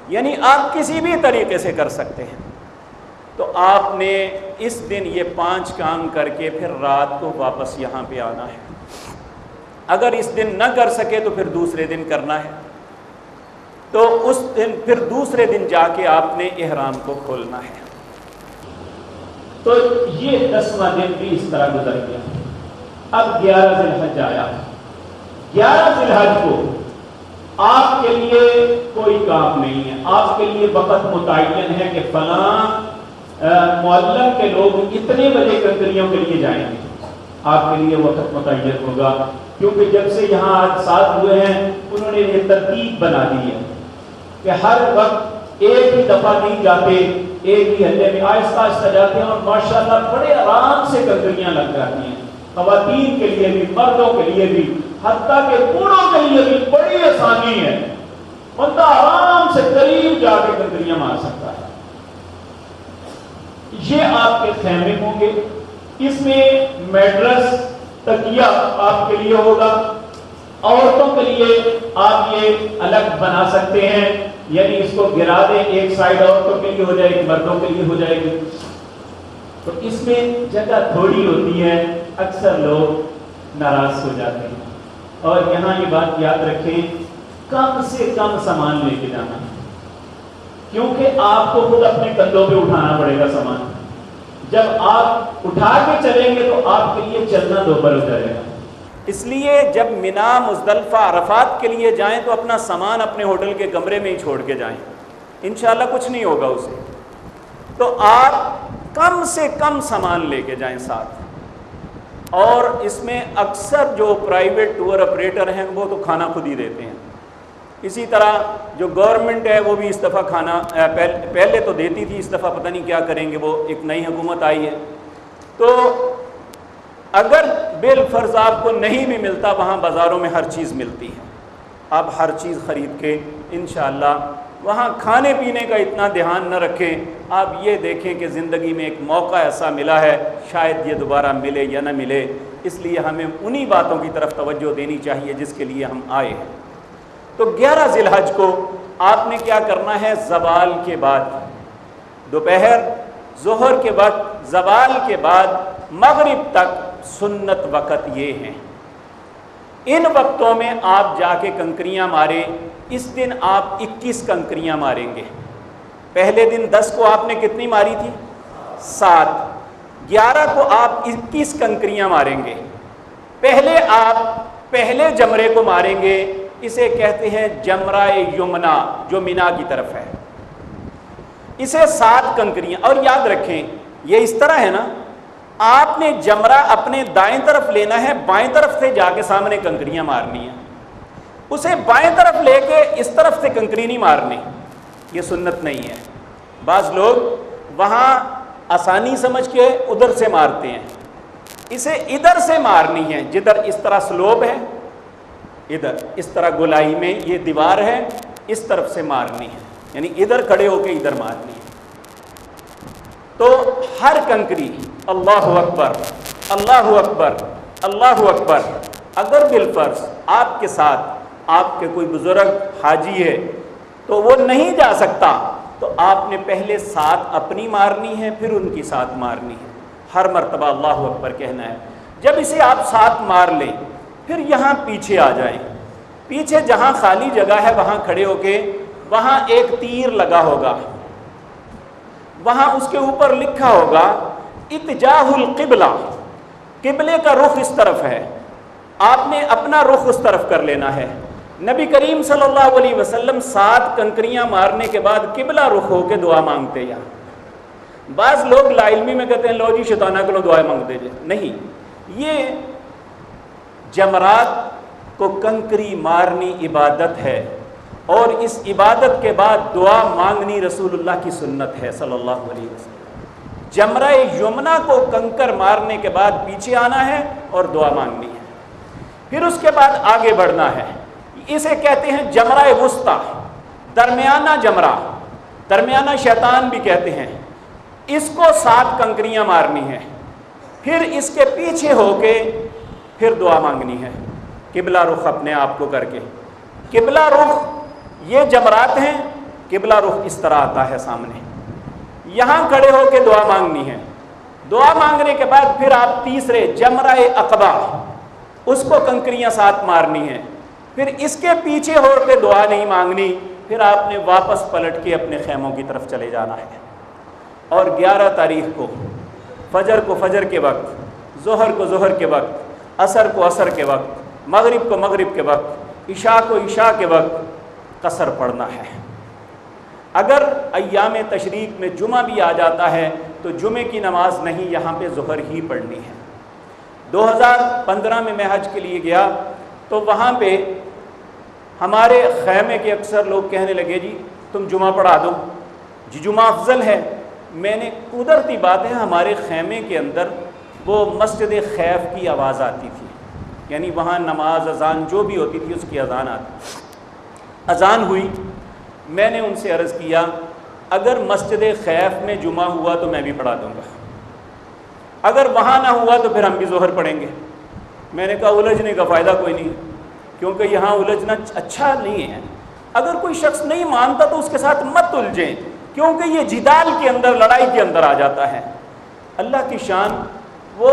یعنی آپ کسی بھی طریقے سے کر سکتے ہیں۔ تو آپ نے اس دن یہ 5 کام کر کے پھر رات کو واپس یہاں پہ آنا ہے۔ اگر اس دن نہ کر سکے تو پھر دوسرے دن کرنا ہے، تو اس دن پھر دوسرے دن جا کے آپ نے احرام کو کھولنا ہے۔ تو یہ 10واں دن بھی اس طرح گزر گیا۔ اب 11 ذی الحج آیا۔ 11 ذی الحج کو آپ کے لیے کوئی کام نہیں ہے، آپ کے لیے وقت متعین ہے کہ فلاں معلم کے لوگ اتنے بجے کنکریوں کے لیے جائیں گے، آپ کے لیے وقت متعین ہوگا، کیونکہ جب سے یہاں آج ساتھ ہوئے ہیں انہوں نے یہ ترتیب بنا دی ہے کہ ہر وقت ایک ہی دفعہ نہیں جاتے، ایک ہی ہلے میں آہستہ آہستہ جاتے ہیں، اور ماشاءاللہ بڑے آرام سے کنکریاں لگ جاتی ہیں، خواتین کے لیے بھی، مردوں کے لیے بھی، حتیٰ کہ بوڑھوں کے لیے بھی بڑی آسانی ہے، بندہ آرام سے قریب جا کے کنکریاں مار سکتا ہے۔ یہ آپ کے خیمے ہوں گے، اس میں میٹرس، تکیہ آپ کے لیے ہوگا۔ عورتوں کے لیے آپ یہ الگ بنا سکتے ہیں، یعنی اس کو گرا دیں، ایک سائڈ عورتوں کے لیے ہو جائے گی، مردوں کے لیے ہو جائے گی۔ تو اس میں جگہ تھوڑی ہوتی ہے، اکثر لوگ ناراض ہو جاتے ہیں۔ اور یہاں یہ بات یاد رکھیں، کم سے کم سامان لے کے جانا، کیونکہ آپ کو خود اپنے کندھوں پہ اٹھانا پڑے گا سامان۔ جب آپ اٹھا کے چلیں گے تو آپ کے لیے چلنا دوبر ہو جائے گا۔ اس لیے جب مینا، مزدلفہ، عرفات کے لیے جائیں تو اپنا سامان اپنے ہوٹل کے کمرے میں ہی چھوڑ کے جائیں، انشاءاللہ کچھ نہیں ہوگا اسے۔ تو آپ کم سے کم سامان لے کے جائیں ساتھ۔ اور اس میں اکثر جو پرائیویٹ ٹور آپریٹر ہیں وہ تو کھانا خود ہی دیتے ہیں، اسی طرح جو گورنمنٹ ہے وہ بھی اس دفعہ کھانا پہلے تو دیتی تھی، اس دفعہ پتہ نہیں کیا کریں گے، وہ ایک نئی حکومت آئی ہے۔ تو اگر بالفرض آپ کو نہیں بھی ملتا، وہاں بازاروں میں ہر چیز ملتی ہے، آپ ہر چیز خرید کے انشاءاللہ وہاں کھانے پینے کا اتنا دھیان نہ رکھیں، آپ یہ دیکھیں کہ زندگی میں ایک موقع ایسا ملا ہے، شاید یہ دوبارہ ملے یا نہ ملے، اس لیے ہمیں انہی باتوں کی طرف توجہ دینی چاہیے جس کے لیے ہم آئے ہیں۔ تو 11 ذی الحج کو آپ نے کیا کرنا ہے، زوال کے بعد، دوپہر ظہر کے وقت، زوال کے بعد مغرب تک سنت وقت یہ ہیں۔ ان وقتوں میں آپ جا کے کنکریاں ماریں۔ اس دن آپ 21 کنکریاں ماریں گے۔ پہلے دن 10 کو آپ نے کتنی ماری تھی؟ 7۔ 11 کو آپ 21 کنکریاں ماریں گے۔ پہلے آپ پہلے جمرے کو ماریں گے، اسے کہتے ہیں جمرہ یمنا، جو مینا کی طرف ہے، اسے 7 کنکریاں۔ اور یاد رکھیں یہ اس طرح ہے نا، آپ نے جمرہ اپنے دائیں طرف لینا ہے، بائیں طرف سے جا کے سامنے کنکریاں مارنی ہیں، اسے بائیں طرف لے کے اس طرف سے کنکری نہیں مارنی، یہ سنت نہیں ہے۔ بعض لوگ وہاں آسانی سمجھ کے ادھر سے مارتے ہیں، اسے ادھر سے مارنی ہے، جدھر اس طرح سلوب ہے، ادھر اس طرح گولائی میں یہ دیوار ہے، اس طرف سے مارنی ہے، یعنی ادھر کھڑے ہو کے ادھر مارنی ہے۔ تو ہر کنکری اللہ اکبر اللہ اکبر اللہ اکبر، اگر بالفرض آپ کے ساتھ آپ کے کوئی بزرگ حاجی ہے تو وہ نہیں جا سکتا، تو آپ نے پہلے 7 اپنی مارنی ہے، پھر ان کی 7 مارنی ہے، ہر مرتبہ اللہ اکبر کہنا ہے۔ جب اسے آپ 7 مار لیں، پھر یہاں پیچھے آ جائیں، پیچھے جہاں خالی جگہ ہے وہاں کھڑے ہو کے، وہاں ایک تیر لگا ہوگا، وہاں اس کے اوپر لکھا ہوگا اتجاہ القبلہ، قبلے کا رخ اس طرف ہے، آپ نے اپنا رخ اس طرف کر لینا ہے۔ نبی کریم صلی اللہ علیہ وسلم 7 کنکریاں مارنے کے بعد قبلہ رخ ہو کے دعا مانگتے یا بعض لوگ لا علمی میں کہتے ہیں لو جی شیطانہ کو دعائیں مانگ دے جائے، نہیں، یہ جمرات کو کنکری مارنی عبادت ہے، اور اس عبادت کے بعد دعا مانگنی رسول اللہ کی سنت ہے صلی اللہ علیہ وسلم۔ جمرہ یمنا کو کنکر مارنے کے بعد پیچھے آنا ہے اور دعا مانگنی ہے، پھر اس کے بعد آگے بڑھنا ہے۔ اسے کہتے ہیں جمرہ وسطی، درمیانہ جمرہ، درمیانہ شیطان بھی کہتے ہیں، اس کو 7 کنکریاں مارنی ہے، پھر اس کے پیچھے ہو کے پھر دعا مانگنی ہے، قبلہ رخ اپنے آپ کو کر کے۔ قبلہ رخ یہ جمرات ہیں، قبلہ رخ اس طرح آتا ہے سامنے، یہاں کھڑے ہو کے دعا مانگنی ہے۔ دعا مانگنے کے بعد پھر آپ تیسرے جمرہ عقبہ، اس کو کنکریاں 7 مارنی ہیں، پھر اس کے پیچھے ہو کے دعا نہیں مانگنی، پھر آپ نے واپس پلٹ کے اپنے خیموں کی طرف چلے جانا ہے۔ اور 11 تاریخ کو فجر کو فجر کے وقت، ظہر کو ظہر کے وقت، عصر کو عصر کے وقت، مغرب کو مغرب کے وقت، عشاء کو عشاء کے وقت قصر پڑھنا ہے۔ اگر ایام تشریق میں جمعہ بھی آ جاتا ہے تو جمعے کی نماز نہیں، یہاں پہ ظہر ہی پڑھنی ہے۔ 2015 میں میں حج کے لیے گیا تو وہاں پہ ہمارے خیمے کے اکثر لوگ کہنے لگے جی تم جمعہ پڑھا دو، جی جمعہ افضل ہے۔ میں نے قدرتی بات ہے، ہمارے خیمے کے اندر وہ مسجد خیف کی آواز آتی تھی، یعنی وہاں نماز اذان جو بھی ہوتی تھی اس کی اذان آتی، اذان ہوئی، میں نے ان سے عرض کیا اگر مسجد خیف میں جمعہ ہوا تو میں بھی پڑھا دوں گا، اگر وہاں نہ ہوا تو پھر ہم بھی ظہر پڑھیں گے۔ میں نے کہا الجھنے کا فائدہ کوئی نہیں، کیونکہ یہاں الجھنا اچھا نہیں ہے۔ اگر کوئی شخص نہیں مانتا تو اس کے ساتھ مت الجھیں، کیونکہ یہ جدال کے اندر، لڑائی کے اندر آ جاتا ہے۔ اللہ کی شان، وہ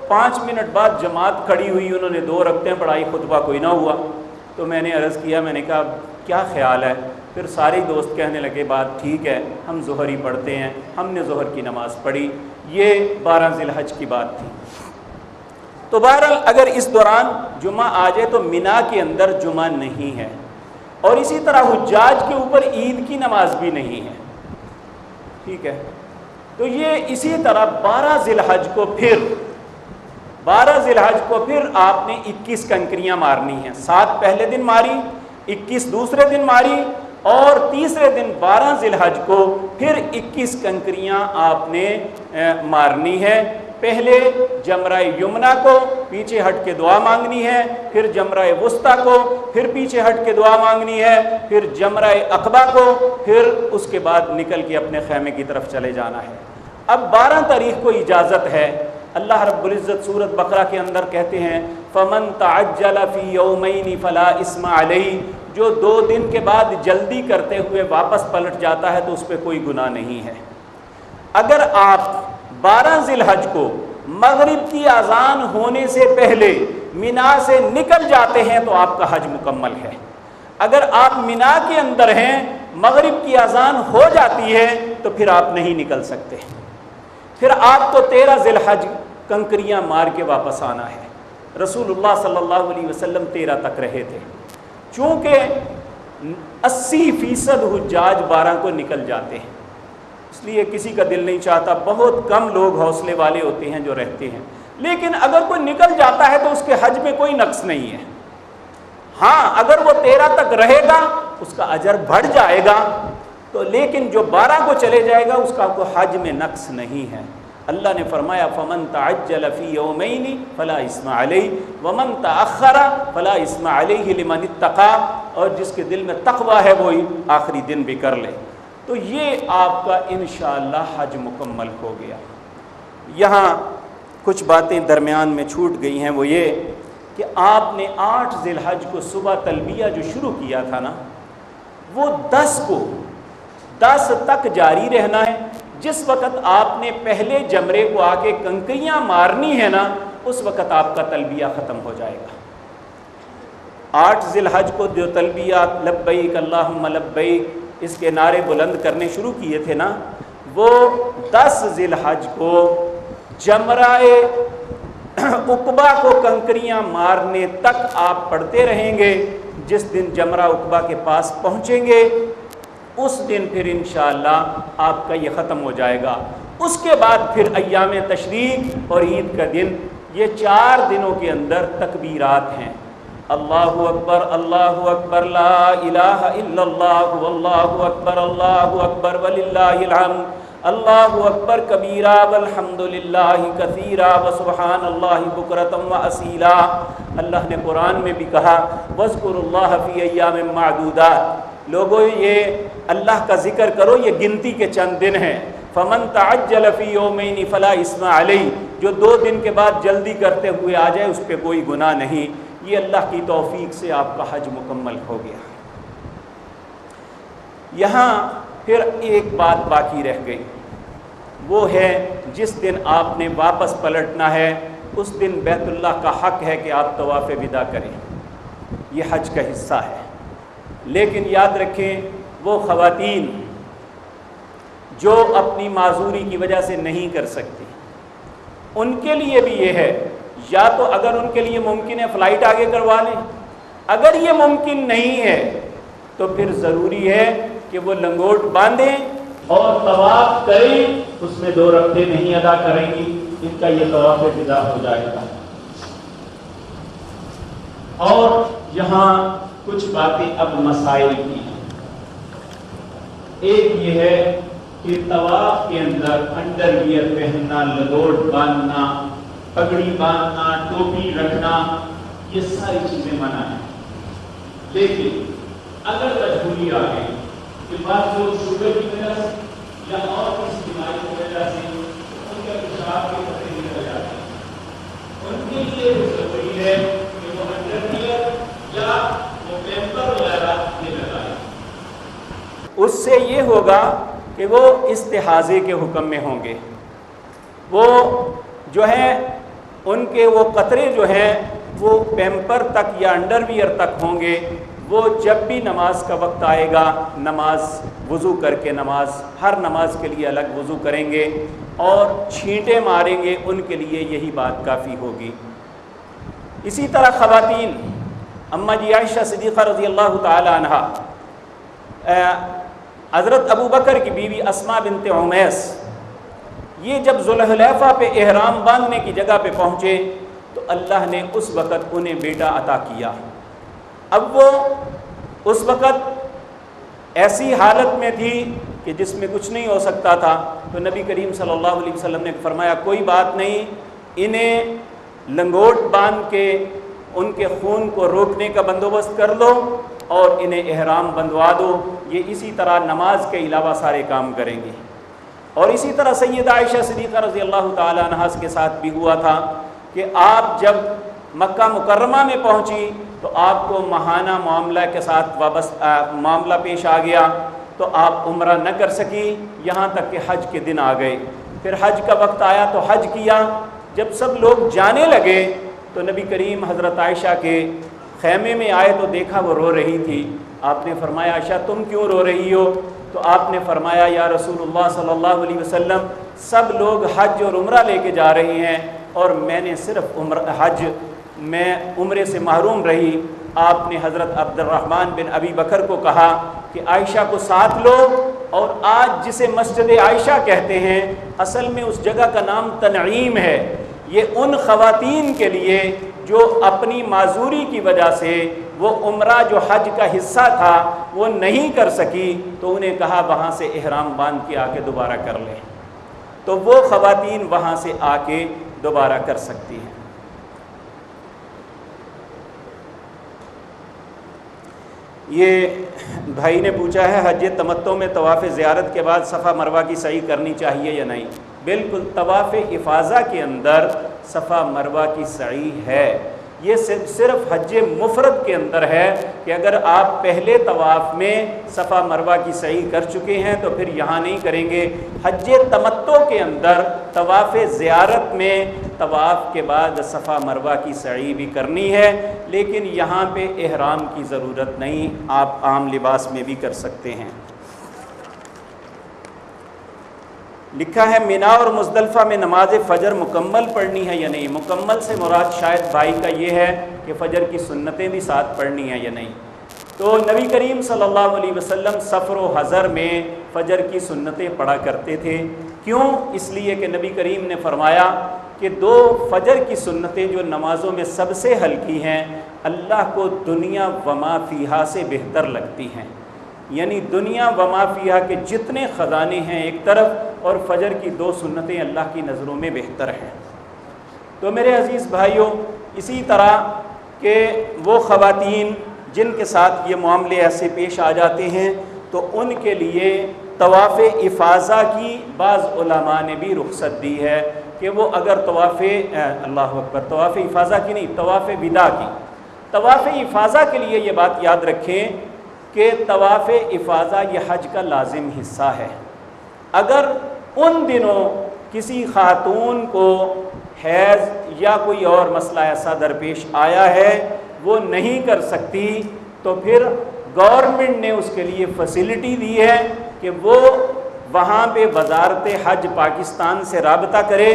5 منٹ بعد جماعت کھڑی ہوئی، انہوں نے 2 رکعتیں پڑھائی، خطبہ کوئی نہ ہوا، تو میں نے عرض کیا، میں نے کہا کیا خیال ہے؟ پھر سارے دوست کہنے لگے بات ٹھیک ہے، ہم ظہر ہی پڑھتے ہیں۔ ہم نے ظہر کی نماز پڑھی، یہ 12 ذی الحج کی بات تھی۔ تو بہرحال اگر اس دوران جمعہ آ جائے تو مینا کے اندر جمعہ نہیں ہے، اور اسی طرح حجاج کے اوپر عید کی نماز بھی نہیں ہے، ٹھیک ہے؟ تو یہ اسی طرح 12 ذی الحج کو پھر آپ نے 21 کنکریاں مارنی ہیں۔ 7 پہلے دن ماری، 21 دوسرے دن ماری، اور تیسرے دن 12 ذی الحج کو پھر 21 کنکریاں آپ نے مارنی ہے۔ پہلے جمرہ یمنا کو پیچھے ہٹ کے دعا مانگنی ہے، پھر جمرہ وسطیٰ کو پھر پیچھے ہٹ کے دعا مانگنی ہے، پھر جمرہ عقبہ کو، پھر اس کے بعد نکل کے اپنے خیمے کی طرف چلے جانا ہے۔ اب 12 تاریخ کو اجازت ہے۔ اللہ رب العزت سورۃ بقرہ کے اندر کہتے ہیں فَمَن تَعَجَّلَ فِي يَوْمَيْنِ فَلَا إِثْمَ عَلَيْهِ، جو 2 دن کے بعد جلدی کرتے ہوئے واپس پلٹ جاتا ہے تو اس پہ کوئی گناہ نہیں ہے۔ اگر آپ 12 ذی الحج کو مغرب کی اذان ہونے سے پہلے مینا سے نکل جاتے ہیں تو آپ کا حج مکمل ہے۔ اگر آپ مینا کے اندر ہیں، مغرب کی اذان ہو جاتی ہے تو پھر آپ نہیں نکل سکتے، پھر آپ کو 13 ذی الحج کنکریاں مار کے واپس آنا ہے۔ رسول اللہ صلی اللہ علیہ وسلم 13 تک رہے تھے، چونکہ 80% حجاج 12 کو نکل جاتے ہیں، اس لیے کسی کا دل نہیں چاہتا، بہت کم لوگ حوصلے والے ہوتے ہیں جو رہتے ہیں، لیکن اگر کوئی نکل جاتا ہے تو اس کے حج میں کوئی نقص نہیں ہے۔ ہاں اگر وہ 13 تک رہے گا اس کا اجر بڑھ جائے گا، تو لیکن جو 12 کو چلے جائے گا اس کا کوئی حج میں نقص نہیں ہے۔ اللہ نے فرمایا فمن تعجل فی یومین فلا اثم علیہ ومن تاخر فلا اثم علیہ لمن اتقی، اور جس کے دل میں تقوی ہے وہی آخری دن بھی کر لے، تو یہ آپ کا انشاءاللہ حج مکمل ہو گیا۔ یہاں کچھ باتیں درمیان میں چھوٹ گئی ہیں، وہ یہ کہ آپ نے 8 ذی الحج کو صبح تلبیہ جو شروع کیا تھا نا، وہ 10 تک جاری رہنا ہے۔ جس وقت آپ نے پہلے جمرے کو آ کے کنکریاں مارنی ہے نا، اس وقت آپ کا تلبیہ ختم ہو جائے گا۔ 8 ذی الحج کو جو تلبیہ لبیک اللہم لبیک اس کے نعرے بلند کرنے شروع کیے تھے نا، وہ 10 ذی الحج کو جمرہ عقبہ کو کنکریاں مارنے تک آپ پڑھتے رہیں گے۔ جس دن جمرہ عقبہ کے پاس پہنچیں گے اس دن پھر انشاءاللہ آپ کا یہ ختم ہو جائے گا۔ اس کے بعد پھر ایام تشریق اور عید کا دن، یہ 4 دنوں کے اندر تکبیرات ہیں۔ اللہ اکبر لا الہ الا اللہ واللہ اکبر وللہ الحمد، اللہ اکبر کبیرہ والحمد للہ کثیرہ وسبحان اللہ بکرۃ واصیلا۔ اللہ نے قرآن میں بھی کہا واذکروا اللہ فی ایام معدودات، لوگوں یہ اللہ کا ذکر کرو، یہ گنتی کے چند دن ہیں۔ فمن تعجل فی یومین فلا اثم علیہ، جو 2 دن کے بعد جلدی کرتے ہوئے آ جائے اس پہ کوئی گناہ نہیں۔ یہ اللہ کی توفیق سے آپ کا حج مکمل ہو گیا۔ یہاں پھر ایک بات باقی رہ گئی، وہ ہے جس دن آپ نے واپس پلٹنا ہے اس دن بیت اللہ کا حق ہے کہ آپ طواف وداع کریں، یہ حج کا حصہ ہے۔ لیکن یاد رکھیں وہ خواتین جو اپنی معذوری کی وجہ سے نہیں کر سکتی، ان کے لیے بھی یہ ہے، یا تو اگر ان کے لیے ممکن ہے فلائٹ آگے کروا لیں، اگر یہ ممکن نہیں ہے تو پھر ضروری ہے کہ وہ لنگوٹ باندھیں اور طواف کریں، اس میں 2 رکعتیں نہیں ادا کریں گی، ان کا یہ طواف وداع ہو جائے گا۔ اور یہاں کچھ باتیں اب مسائل کی ہیں۔ ایک یہ ہے کہ طواف کے اندر انڈر ویئر پہننا، لگوٹ باندھنا، پگڑی باندھنا، ٹوپی رکھنا، یہ ساری چیزیں منع ہیں۔ لیکن اگر مجبوری آ گئی کہ بعض لوگ شوگر کی وجہ سے یا اور کسی بیماری کی وجہ سے ان کا پیشاب کے قطرے نکل جاتے ہیں، ان کے لیے ضروری ہے کہ وہ انڈر ویئر یا وہ پیمپر وغیرہ یہ لگائیں۔ اس سے یہ ہوگا کہ وہ استحاضے کے حکم میں ہوں گے، وہ جو ہیں ان کے وہ قطرے جو ہیں وہ پیمپر تک یا انڈر ویئر تک ہوں گے۔ وہ جب بھی نماز کا وقت آئے گا نماز وضو کر کے ہر نماز کے لیے الگ وضو کریں گے اور چھینٹے ماریں گے، ان کے لیے یہی بات کافی ہوگی۔ اسی طرح خواتین، اماں جی عائشہ صدیقہ رضی اللہ تعالی عنہا، حضرت ابو بکر کی بیوی اسماء بنت عمیس، یہ جب ذوالحلیفہ پہ احرام باندھنے کی جگہ پہ پہنچے تو اللہ نے اس وقت انہیں بیٹا عطا کیا۔ اب وہ اس وقت ایسی حالت میں تھی کہ جس میں کچھ نہیں ہو سکتا تھا، تو نبی کریم صلی اللہ علیہ وسلم نے فرمایا کوئی بات نہیں، انہیں لنگوٹ باندھ کے ان کے خون کو روکنے کا بندوبست کر دو اور انہیں احرام بندھوا دو، یہ اسی طرح نماز کے علاوہ سارے کام کریں گے۔ اور اسی طرح سیدہ عائشہ صدیقہ رضی اللہ تعالی عنہا کے ساتھ بھی ہوا تھا کہ آپ جب مکہ مکرمہ میں پہنچی تو آپ کو ماہانہ معاملہ کے ساتھ معاملہ پیش آ گیا، تو آپ عمرہ نہ کر سکی یہاں تک کہ حج کے دن آ گئے۔ پھر حج کا وقت آیا تو حج کیا، جب سب لوگ جانے لگے تو نبی کریم حضرت عائشہ کے خیمے میں آئے تو دیکھا وہ رو رہی تھی۔ آپ نے فرمایا عائشہ تم کیوں رو رہی ہو؟ تو آپ نے فرمایا یا رسول اللہ صلی اللہ علیہ وسلم، سب لوگ حج اور عمرہ لے کے جا رہے ہیں اور میں نے صرف میں عمرے سے محروم رہی۔ آپ نے حضرت عبد الرحمن بن ابی بکر کو کہا کہ عائشہ کو ساتھ لو اور آج جسے مسجد عائشہ کہتے ہیں، اصل میں اس جگہ کا نام تنعیم ہے۔ یہ ان خواتین کے لیے جو اپنی معذوری کی وجہ سے وہ عمرہ جو حج کا حصہ تھا وہ نہیں کر سکی، تو انہیں کہا وہاں سے احرام باندھ کے آ کے دوبارہ کر لیں، تو وہ خواتین وہاں سے آ کے دوبارہ کر سکتی ہیں۔ یہ بھائی نے پوچھا ہے حج تمتع میں طواف زیارت کے بعد صفا مروہ کی سعی کرنی چاہیے یا نہیں؟ بالکل، طواف افاضہ کے اندر صفا مروہ کی سعی ہے۔ یہ صرف حج مفرد کے اندر ہے کہ اگر آپ پہلے طواف میں صفا مروہ کی سعی کر چکے ہیں تو پھر یہاں نہیں کریں گے۔ حج تمتع کے اندر طواف زیارت میں طواف کے بعد صفا مروہ کی سعی بھی کرنی ہے، لیکن یہاں پہ احرام کی ضرورت نہیں، آپ عام لباس میں بھی کر سکتے ہیں۔ لکھا ہے مینا اور مزدلفہ میں نماز فجر مکمل پڑھنی ہے یا نہیں؟ مکمل سے مراد شاید بھائی کا یہ ہے کہ فجر کی سنتیں بھی ساتھ پڑھنی ہیں یا نہیں۔ تو نبی کریم صلی اللہ علیہ وسلم سفر و حضر میں فجر کی سنتیں پڑھا کرتے تھے۔ کیوں؟ اس لیے کہ نبی کریم نے فرمایا کہ 2 فجر کی سنتیں جو نمازوں میں سب سے ہلکی ہیں، اللہ کو دنیا وما فیہا سے بہتر لگتی ہیں، یعنی دنیا وما فیہا کے جتنے خزانے ہیں ایک طرف، اور فجر کی 2 سنتیں اللہ کی نظروں میں بہتر ہیں۔ تو میرے عزیز بھائیوں، اسی طرح کہ وہ خواتین جن کے ساتھ یہ معاملے ایسے پیش آ جاتے ہیں تو ان کے لیے طواف افاضہ کی بعض علماء نے بھی رخصت دی ہے کہ وہ اگر اللہ اکبر، طواف افاضہ کی نہیں، طواف وداع کی، طواف افاضہ کے لیے یہ بات یاد رکھیں کہ طواف افاضہ یہ حج کا لازم حصہ ہے۔ اگر ان دنوں کسی خاتون کو حیض یا کوئی اور مسئلہ ایسا درپیش آیا ہے وہ نہیں کر سکتی، تو پھر گورنمنٹ نے اس کے لیے فیسلٹی دی ہے کہ وہ وہاں پہ وزارت حج پاکستان سے رابطہ کرے،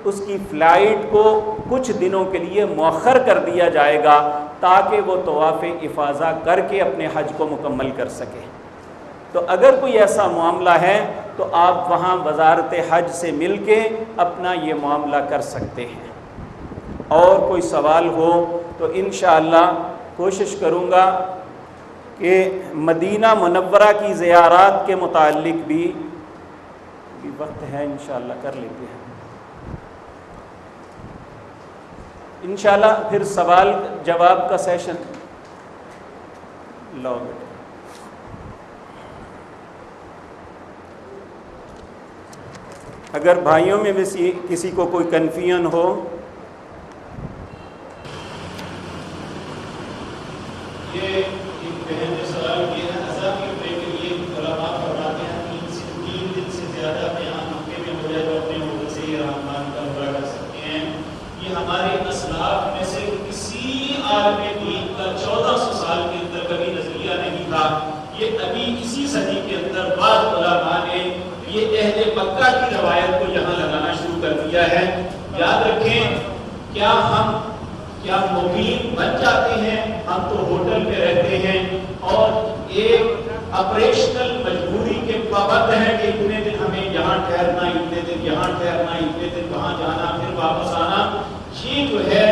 اس کی فلائٹ کو کچھ دنوں کے لیے مؤخر کر دیا جائے گا تاکہ وہ طواف افاضہ کر کے اپنے حج کو مکمل کر سکے۔ تو اگر کوئی ایسا معاملہ ہے تو آپ وہاں وزارت حج سے مل کے اپنا یہ معاملہ کر سکتے ہیں۔ اور کوئی سوال ہو تو انشاءاللہ کوشش کروں گا کہ مدینہ منورہ کی زیارات کے متعلق بھی وقت ہے، انشاءاللہ کر لیتے ہیں انشاءاللہ۔ پھر سوال جواب کا سیشن لو بیٹا۔ اگر بھائیوں میں کسی کو کوئی کنفیوژن ہو، یہ ایک بہن نے سوال کیا ہے، عذاب کے روپے کے لیے علماء فرماتے ہیں 3 دن سے زیادہ بیان ہفتے میں ہو جائے تو اپنے ملک سے یہ رحمان کا عمرہ کر سکتے ہیں۔ یہ ہمارے اسلاف میں سے کسی عالم دین کا 1400 سال کے اندر کبھی نظریہ نہیں تھا۔ یہ ابھی اسی صدی کے اندر بعض علماء نے یہ اہل مکہ کی روایت کو یہاں لگانا شروع کر دیا ہے۔ یاد رکھیں، کیا مقیم بن جاتے ہیں؟ ہم تو ہوٹل میں رہتے ہیں اور ایک آپریشنل مجبوری کے پابند ہیں کہ اتنے دن ہمیں یہاں ٹھہرنا، اتنے دن یہاں ٹھہرنا، اتنے دن وہاں جانا، پھر واپس آنا۔ یہ جو ہے،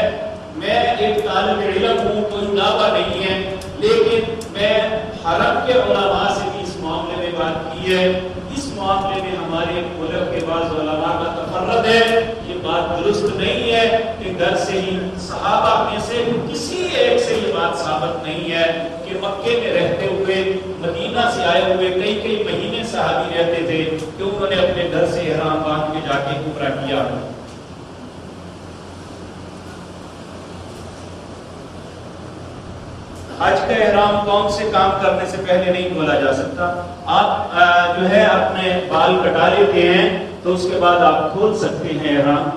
میں ایک طالب علم ہوں، کوئی دعویٰ نہیں ہے، لیکن میں حرم کے علماء سے بھی اس معاملے میں بات کی ہے۔ اس معاملے میں ہمارے ملک کے بعض علماء کا تفرد ہے۔ یہ بات درست نہیں ہے کہ گھر سے ہی، صحابہ میں سے کسی ایک سے یہ بات ثابت نہیں ہے کہ مکے میں رہتے ہوئے، مدینہ سے آئے ہوئے کئی مہینے صحابی رہتے تھے کہ انہوں نے اپنے گھر سے احرام باندھ کے جا کے عمرہ کیا۔ حج کا احرام کون سے کام کرنے سے پہلے نہیں کھولا جا سکتا؟ آپ جو ہے اپنے بال کٹا لیتے ہیں تو اس کے بعد آپ کھول سکتے ہیں احرام۔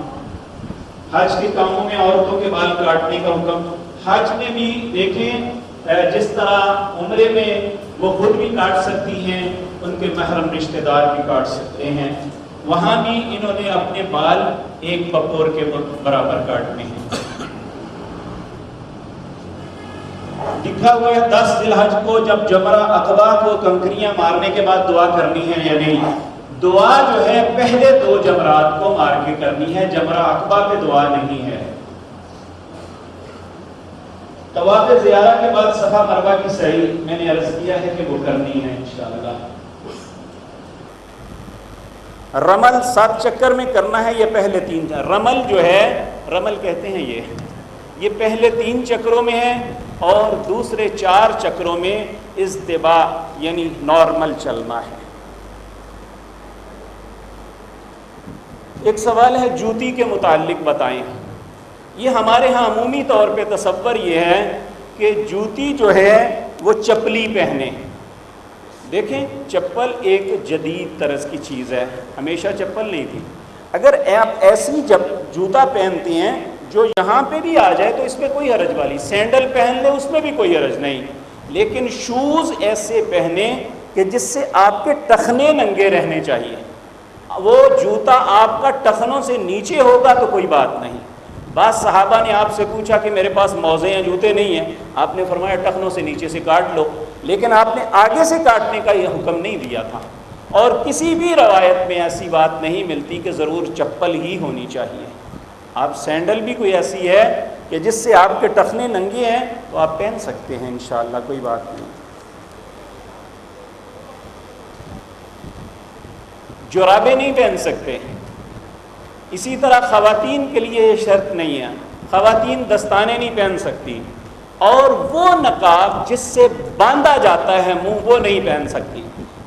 حج کے کاموں میں عورتوں کے بال کاٹنے کا حکم، حج میں بھی دیکھیں جس طرح عمرے میں وہ خود بھی کاٹ سکتی ہیں، ان کے محرم رشتہ دار بھی کاٹ سکتے ہیں، وہاں بھی انہوں نے اپنے بال ایک بکور کے برابر کاٹنے ہیں۔ لکھا لکھا ہوا ہے 10 ذی الحج کو جب جمرہ عقبہ کو کنکریاں مارنے کے بعد دعا کرنی ہے یا نہیں؟ دعا جو ہے پہلے 2 جمرات کو مار کے کرنی ہے، جمرہ عقبہ پہ دعا نہیں ہے۔ طواف زیارہ کے بعد صفا مروہ کی سعی میں نے عرض کیا ہے کہ وہ کرنی ہے انشاءاللہ۔ رمل 7 چکر میں کرنا ہے، یہ پہلے 3 رمل جو ہے، رمل کہتے ہیں یہ پہلے 3 چکروں میں ہے اور دوسرے 4 چکروں میں اضطباع یعنی نارمل چلنا ہے۔ ایک سوال ہے جوتی کے متعلق بتائیں۔ یہ ہمارے ہاں عمومی طور پہ تصور یہ ہے کہ جوتی جو ہے وہ چپلی پہنے۔ دیکھیں چپل ایک جدید طرز کی چیز ہے، ہمیشہ چپل نہیں تھی۔ اگر آپ ایسی جب جوتا پہنتے ہیں جو یہاں پہ بھی آ جائے تو اس میں کوئی حرج والی، سینڈل پہن لے اس میں بھی کوئی حرج نہیں، لیکن شوز ایسے پہنے کہ جس سے آپ کے ٹخنے ننگے رہنے چاہیے۔ وہ جوتا آپ کا ٹخنوں سے نیچے ہوگا تو کوئی بات نہیں۔ بعض صحابہ نے آپ سے پوچھا کہ میرے پاس موزے ہیں، جوتے نہیں ہیں، آپ نے فرمایا ٹخنوں سے نیچے سے کاٹ لو، لیکن آپ نے آگے سے کاٹنے کا یہ حکم نہیں دیا تھا۔ اور کسی بھی روایت میں ایسی بات نہیں ملتی کہ ضرور چپل ہی ہونی چاہیے۔ آپ سینڈل بھی کوئی ایسی ہے کہ جس سے آپ کے ٹخنے ننگے ہیں تو آپ پہن سکتے ہیں انشاءاللہ، کوئی بات نہیں۔ جرابیں نہیں پہن سکتے۔ اسی طرح خواتین کے لیے یہ شرط نہیں ہے، خواتین دستانے نہیں پہن سکتی، اور وہ نقاب جس سے باندھا جاتا ہے منہ وہ نہیں پہن سکتی۔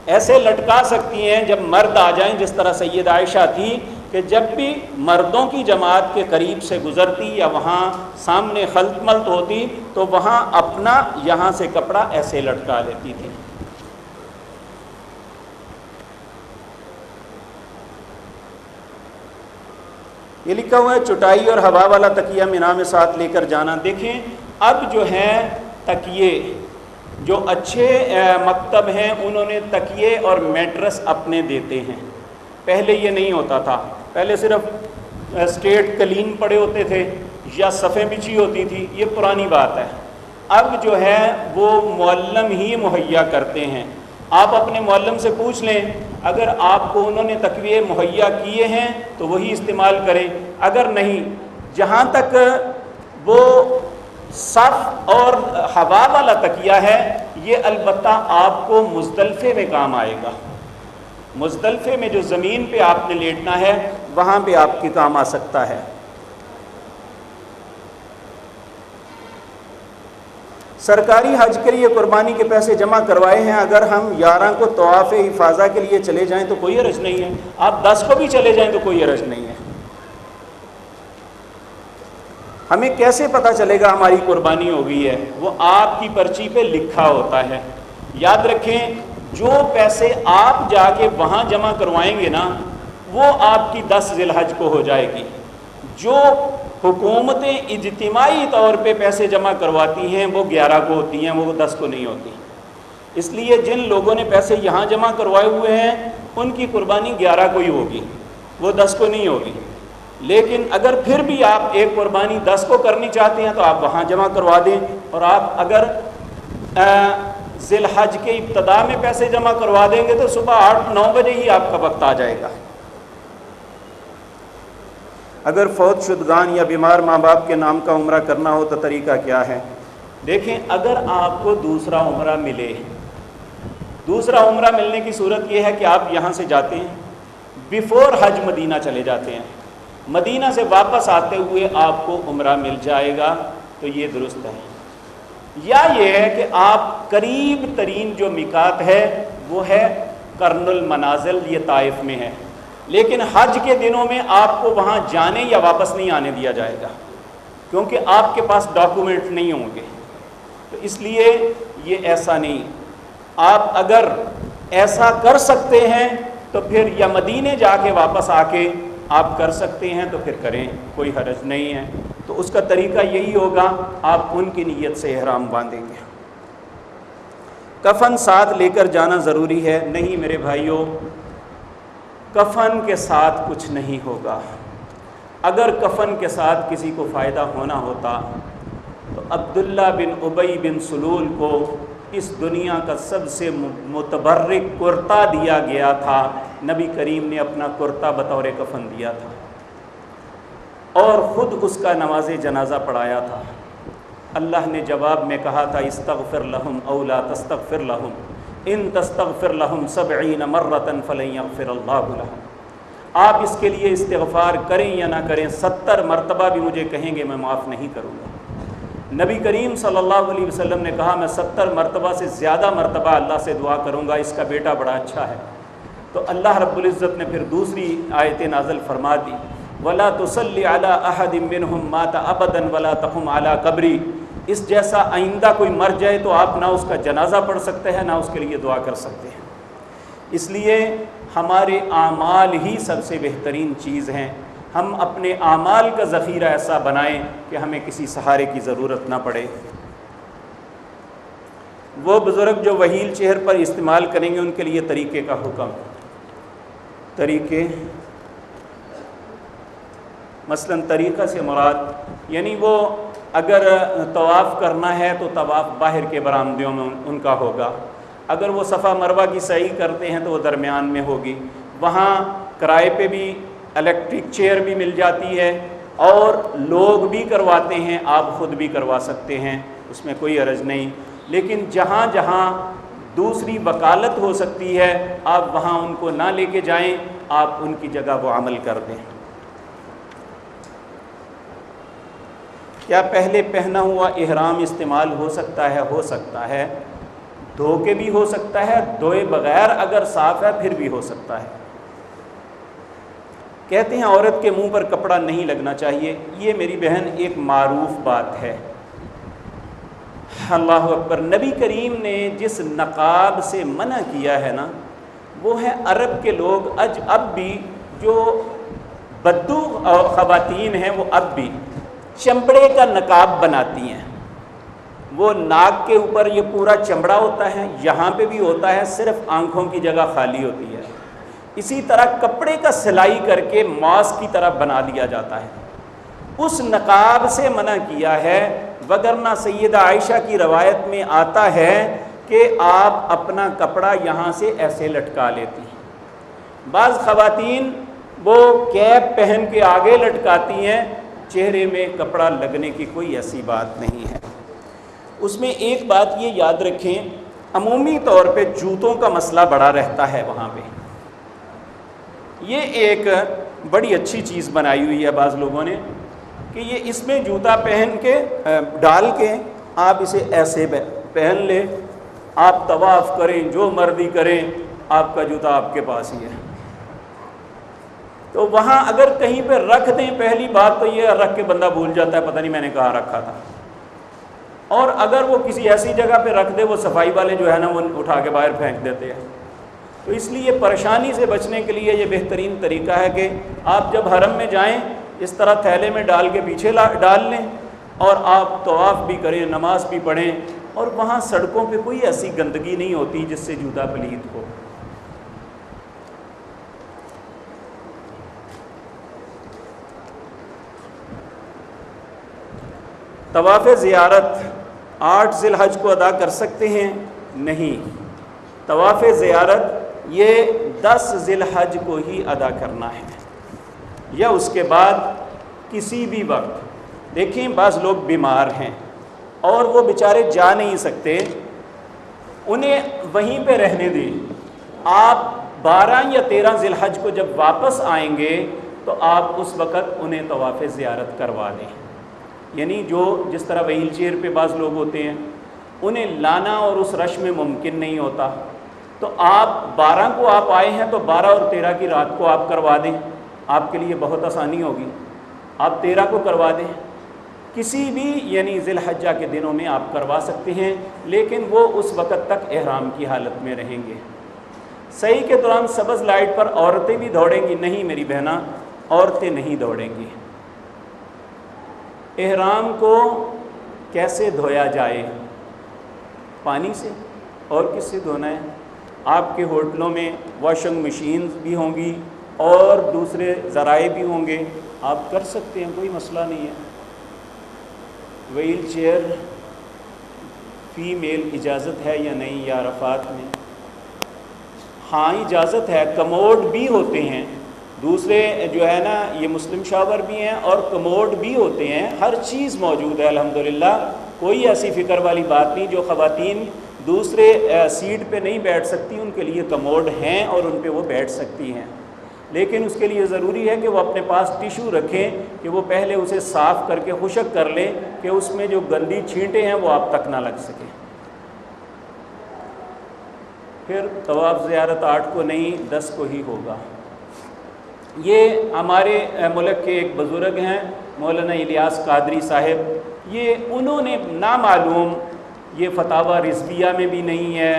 ایسے لٹکا سکتی ہیں جب مرد آ جائیں، جس طرح سید عائشہ تھی کہ جب بھی مردوں کی جماعت کے قریب سے گزرتی یا وہاں سامنے خلط ملط ہوتی تو وہاں اپنا یہاں سے کپڑا ایسے لٹکا لیتی تھی۔ یہ لکھا ہوا ہے چٹائی اور ہوا والا تکیہ مینا میں ساتھ لے کر جانا۔ دیکھیں اب جو ہے تکیے، جو اچھے مکتب ہیں انہوں نے تکیے اور میٹرس اپنے دیتے ہیں، پہلے یہ نہیں ہوتا تھا، پہلے صرف اسٹیٹ قلین پڑے ہوتے تھے یا صفیں بچھی ہوتی تھی، یہ پرانی بات ہے۔ اب جو ہے وہ معلم ہی مہیا کرتے ہیں، آپ اپنے معلم سے پوچھ لیں، اگر آپ کو انہوں نے تکیے مہیا کیے ہیں تو وہی استعمال کریں، اگر نہیں، جہاں تک وہ صف اور ہوا والا تکیہ ہے یہ البتہ آپ کو مزدلفے میں کام آئے گا۔ مزدلفے میں جو زمین پہ آپ نے لیٹنا ہے وہاں پہ آپ کے کام آ سکتا ہے۔ سرکاری حج کے لیے قربانی کے پیسے جمع کروائے ہیں، اگر ہم 11 کو طواف افاضہ کے لیے چلے جائیں تو کوئی حرج نہیں ہے، آپ 10 کو بھی چلے جائیں تو کوئی حرج نہیں ہے۔ ہمیں کیسے پتہ چلے گا ہماری قربانی ہو گئی ہے؟ وہ آپ کی پرچی پہ لکھا ہوتا ہے۔ یاد رکھیں جو پیسے آپ جا کے وہاں جمع کروائیں گے نا وہ آپ کی 10 ذی الحج کو ہو جائے گی۔ جو حکومتیں اجتماعی طور پہ پیسے جمع کرواتی ہیں وہ 11 کو ہوتی ہیں، وہ 10 کو نہیں ہوتی۔ اس لیے جن لوگوں نے پیسے یہاں جمع کروائے ہوئے ہیں ان کی قربانی 11 کو ہی ہوگی، وہ 10 کو نہیں ہوگی۔ لیکن اگر پھر بھی آپ ایک قربانی 10 کو کرنی چاہتے ہیں تو آپ وہاں جمع کروا دیں، اور آپ اگر ذی الحج کے ابتدا میں پیسے جمع کروا دیں گے تو صبح 8-9 بجے ہی آپ کا وقت آ جائے گا۔ اگر فوت شدگان یا بیمار ماں باپ کے نام کا عمرہ کرنا ہو تو طریقہ کیا ہے؟ دیکھیں اگر آپ کو دوسرا عمرہ ملے، دوسرا عمرہ ملنے کی صورت یہ ہے کہ آپ یہاں سے جاتے ہیں بیفور حج مدینہ چلے جاتے ہیں، مدینہ سے واپس آتے ہوئے آپ کو عمرہ مل جائے گا تو یہ درست ہے۔ یا یہ ہے کہ آپ قریب ترین جو میقات ہے وہ ہے قرن المنازل، یہ طائف میں ہے، لیکن حج کے دنوں میں آپ کو وہاں جانے یا واپس نہیں آنے دیا جائے گا کیونکہ آپ کے پاس ڈاکومنٹ نہیں ہوں گے، تو اس لیے یہ ایسا نہیں۔ آپ اگر ایسا کر سکتے ہیں تو پھر یا مدینے جا کے واپس آ کے آپ کر سکتے ہیں تو پھر کریں، کوئی حرج نہیں ہے۔ تو اس کا طریقہ یہی ہوگا، آپ ان کی نیت سے احرام باندھیں گے۔ کفن ساتھ لے کر جانا ضروری ہے؟ نہیں میرے بھائیوں، کفن کے ساتھ کچھ نہیں ہوگا۔ اگر کفن کے ساتھ کسی کو فائدہ ہونا ہوتا تو عبداللہ بن ابی بن سلول کو اس دنیا کا سب سے متبرک کرتا دیا گیا تھا، نبی کریم نے اپنا کرتا بطور کفن دیا تھا اور خود اس کا نماز جنازہ پڑھایا تھا۔ اللہ نے جواب میں کہا تھا استغفر لہم او لا تستغفر لہم ان تستغفر لہم 70 مرۃ فلن یغفر اللہ لہم، آپ اس کے لیے استغفار کریں یا نہ کریں، 70 مرتبہ بھی مجھے کہیں گے میں معاف نہیں کروں گا۔ نبی کریم صلی اللہ علیہ وسلم نے کہا میں 70 مرتبہ سے زیادہ مرتبہ اللہ سے دعا کروں گا، اس کا بیٹا بڑا اچھا ہے۔ تو اللہ رب العزت نے پھر دوسری آیت نازل فرما دی وَلَا تُصَلِّ عَلَىٰ أَحَدٍ مِّنْهُمْ مَاتَ أَبَدًا وَلَا تَقُمْ عَلَىٰ قَبْرِي، اس جیسا آئندہ کوئی مر جائے تو آپ نہ اس کا جنازہ پڑھ سکتے ہیں نہ اس کے لیے دعا کر سکتے ہیں۔ اس لیے ہمارے اعمال ہی سب سے بہترین چیز ہیں، ہم اپنے اعمال کا ذخیرہ ایسا بنائیں کہ ہمیں کسی سہارے کی ضرورت نہ پڑے۔ وہ بزرگ جو وہیل چیئر پر استعمال کریں گے ان کے لیے طریقے کا حکم، طریقے مثلاً طریقہ سے مراد یعنی وہ اگر طواف کرنا ہے تو طواف باہر کے برآمدوں میں ان کا ہوگا، اگر وہ صفا مروہ کی سعی کرتے ہیں تو وہ درمیان میں ہوگی، وہاں کرائے پہ بھی الیکٹرک چیئر بھی مل جاتی ہے اور لوگ بھی کرواتے ہیں، آپ خود بھی کروا سکتے ہیں، اس میں کوئی حرج نہیں، لیکن جہاں جہاں دوسری وکالت ہو سکتی ہے آپ وہاں ان کو نہ لے کے جائیں، آپ ان کی جگہ وہ عمل کر دیں۔ کیا پہلے پہنا ہوا احرام استعمال ہو سکتا ہے؟ ہو سکتا ہے، دھو کے بھی ہو سکتا ہے، دھوئے بغیر اگر صاف ہے پھر بھی ہو سکتا ہے۔ کہتے ہیں عورت کے منہ پر کپڑا نہیں لگنا چاہیے، یہ میری بہن ایک معروف بات ہے۔ اللہ اکبر، نبی کریم نے جس نقاب سے منع کیا ہے نا وہ ہے عرب کے لوگ اب بھی جو بدو خواتین ہیں وہ اب بھی چمڑے کا نقاب بناتی ہیں، وہ ناک کے اوپر یہ پورا چمڑا ہوتا ہے، یہاں پہ بھی ہوتا ہے، صرف آنکھوں کی جگہ خالی ہوتی ہے، اسی طرح کپڑے کا سلائی کر کے ماسک کی طرح بنا دیا جاتا ہے، اس نقاب سے منع کیا ہے، وگرنہ سیدہ عائشہ کی روایت میں آتا ہے کہ آپ اپنا کپڑا یہاں سے ایسے لٹکا لیتی ہیں۔ بعض خواتین وہ کیپ پہن کے آگے لٹکاتی ہیں، چہرے میں کپڑا لگنے کی کوئی ایسی بات نہیں ہے۔ اس میں ایک بات یہ یاد رکھیں، عمومی طور پہ جوتوں کا مسئلہ بڑا رہتا ہے وہاں پہ، یہ ایک بڑی اچھی چیز بنائی ہوئی ہے بعض لوگوں نے کہ یہ اس میں جوتا پہن کے ڈال کے آپ اسے ایسے پہن لیں، آپ طواف کریں، جو مرضی کریں، آپ کا جوتا آپ کے پاس ہی ہے۔ تو وہاں اگر کہیں پہ رکھ دیں، پہلی بات تو یہ رکھ کے بندہ بھول جاتا ہے، پتہ نہیں میں نے کہاں رکھا تھا، اور اگر وہ کسی ایسی جگہ پہ رکھ دے وہ صفائی والے جو ہے نا وہ اٹھا کے باہر پھینک دیتے ہیں۔ تو اس لیے پریشانی سے بچنے کے لیے یہ بہترین طریقہ ہے کہ آپ جب حرم میں جائیں اس طرح تھیلے میں ڈال کے پیچھے ڈال لیں اور آپ طواف بھی کریں، نماز بھی پڑھیں، اور وہاں سڑکوں پہ کوئی ایسی گندگی نہیں ہوتی جس سے جوتا پلید ہو۔ طواف زیارت 8 ذی الحج کو ادا کر سکتے ہیں؟ نہیں، طواف زیارت یہ 10 ذی الحج کو ہی ادا کرنا ہے یا اس کے بعد کسی بھی وقت۔ دیکھیں بعض لوگ بیمار ہیں اور وہ بیچارے جا نہیں سکتے، انہیں وہیں پہ رہنے دیں، آپ 12 یا 13 ذی الحج کو جب واپس آئیں گے تو آپ اس وقت انہیں طواف زیارت کروا دیں۔ یعنی جو جس طرح وہیل چیئر پہ بعض لوگ ہوتے ہیں انہیں لانا اور اس رش میں ممکن نہیں ہوتا، تو آپ 12 کو آپ آئے ہیں تو 12 اور 13 کی رات کو آپ کروا دیں، آپ کے لیے بہت آسانی ہوگی، آپ 13 کو کروا دیں، کسی بھی یعنی ذی الحجہ کے دنوں میں آپ کروا سکتے ہیں، لیکن وہ اس وقت تک احرام کی حالت میں رہیں گے۔ صحیح کے دوران سبز لائٹ پر عورتیں بھی دوڑیں گی؟ نہیں میری بہنا، عورتیں نہیں دوڑیں گی۔ احرام کو کیسے دھویا جائے؟ پانی سے، اور کس سے دھونا ہے؟ آپ کے ہوٹلوں میں واشنگ مشینز بھی ہوں گی اور دوسرے ذرائع بھی ہوں گے، آپ کر سکتے ہیں، کوئی مسئلہ نہیں ہے۔ ویل چیئر فیمیل اجازت ہے یا نہیں یا عرفات میں؟ ہاں اجازت ہے، کموڈ بھی ہوتے ہیں دوسرے جو ہے نا، یہ مسلم شاور بھی ہیں اور کموڈ بھی ہوتے ہیں، ہر چیز موجود ہے الحمدللہ، کوئی ایسی فکر والی بات نہیں۔ جو خواتین دوسرے سیٹ پہ نہیں بیٹھ سکتی ان کے لیے کموڈ ہیں اور ان پہ وہ بیٹھ سکتی ہیں، لیکن اس کے لیے ضروری ہے کہ وہ اپنے پاس ٹیشو رکھیں کہ وہ پہلے اسے صاف کر کے خشک کر لیں کہ اس میں جو گندی چھینٹیں ہیں وہ آپ تک نہ لگ سکیں۔ پھر طواف زیارت 8 کو نہیں 10 کو ہی ہوگا۔ یہ ہمارے ملک کے ایک بزرگ ہیں مولانا الیاس قادری صاحب، یہ انہوں نے نامعلوم، یہ فتاوی رضویہ میں بھی نہیں ہے،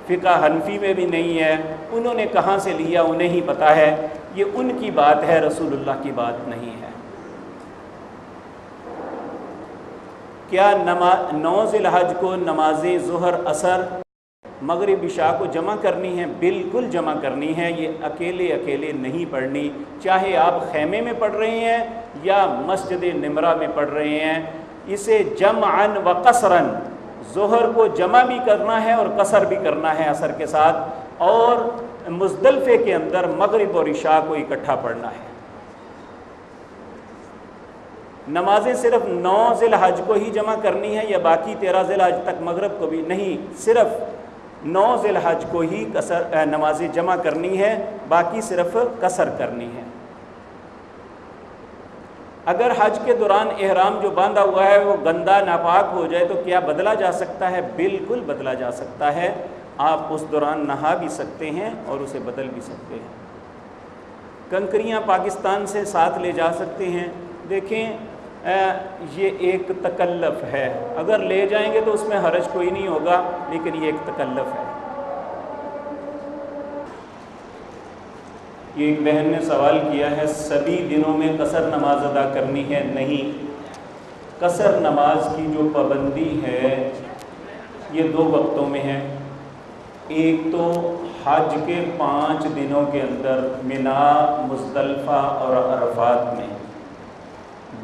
فقہ حنفی میں بھی نہیں ہے، انہوں نے کہاں سے لیا انہیں ہی پتہ ہے، یہ ان کی بات ہے، رسول اللہ کی بات نہیں ہے۔ کیا 9 ذی الحج کو نمازیں ظہر عصر مغرب عشاء کو جمع کرنی ہے؟ بالکل جمع کرنی ہے، یہ اکیلے اکیلے نہیں پڑھنی، چاہے آپ خیمے میں پڑھ رہے ہیں یا مسجد نمرہ میں پڑھ رہے ہیں، اسے جمعاً و قصراً، ظہر کو جمع بھی کرنا ہے اور قصر بھی کرنا ہے عصر کے ساتھ، اور مزدلفے کے اندر مغرب اور عشاء کو اکٹھا پڑھنا ہے۔ نمازیں صرف 9 ذی الحج کو ہی جمع کرنی ہے یا باقی 13 ذی الحج تک مغرب کو بھی نہیں؟ صرف 9 ذی الحج کو ہی نمازیں جمع کرنی ہے، باقی صرف قصر کرنی ہے۔ اگر حج کے دوران احرام جو باندھا ہوا ہے وہ گندا ناپاک ہو جائے تو کیا بدلا جا سکتا ہے؟ بالکل بدلا جا سکتا ہے، آپ اس دوران نہا بھی سکتے ہیں اور اسے بدل بھی سکتے ہیں۔ کنکریاں پاکستان سے ساتھ لے جا سکتے ہیں؟ دیکھیں یہ ایک تکلف ہے، اگر لے جائیں گے تو اس میں حرج کوئی نہیں ہوگا، لیکن یہ ایک تکلف ہے۔ یہ ایک بہن نے سوال کیا ہے، سبھی دنوں میں قصر نماز ادا کرنی ہے؟ نہیں، قصر نماز کی جو پابندی ہے یہ 2 وقتوں میں ہے، ایک تو حج کے 5 دنوں کے اندر منا، مزدلفہ اور عرفات میں،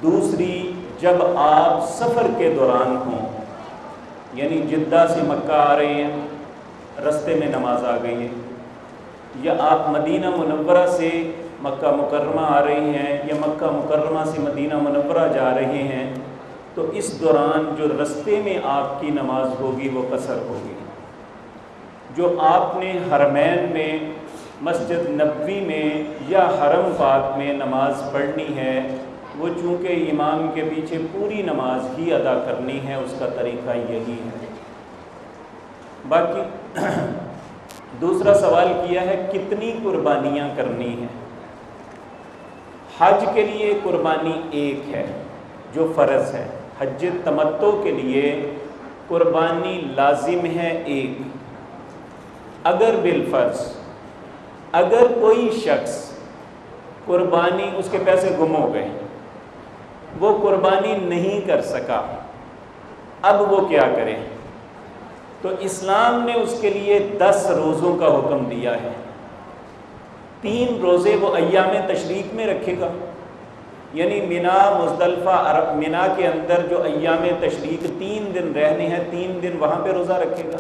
دوسری جب آپ سفر کے دوران ہوں، یعنی جدہ سے مکہ آ رہے ہیں، رستے میں نماز آ گئی ہے، یا آپ مدینہ منورہ سے مکہ مکرمہ آ رہے ہیں یا مکہ مکرمہ سے مدینہ منورہ جا رہے ہیں، تو اس دوران جو رستے میں آپ کی نماز ہوگی وہ قصر ہوگی۔ جو آپ نے حرمین میں، مسجد نبوی میں یا حرم پاک میں نماز پڑھنی ہے، وہ چونکہ امام کے پیچھے پوری نماز ہی ادا کرنی ہے، اس کا طریقہ یہی ہے۔ باقی دوسرا سوال کیا ہے کتنی قربانیاں کرنی ہیں؟ حج کے لیے قربانی ایک ہے جو فرض ہے، حج تمتع کے لیے قربانی لازم ہے ایک۔ اگر بالفرض اگر کوئی شخص قربانی، اس کے پیسے گم ہو گئے، وہ قربانی نہیں کر سکا، اب وہ کیا کرے؟ تو اسلام نے اس کے لیے 10 روزوں کا حکم دیا ہے۔ 3 روزے وہ ایام تشریق میں رکھے گا، یعنی منا، مزدلفہ، منا کے اندر جو ایام تشریق 3 دن رہنے ہیں، 3 دن وہاں پہ روزہ رکھے گا،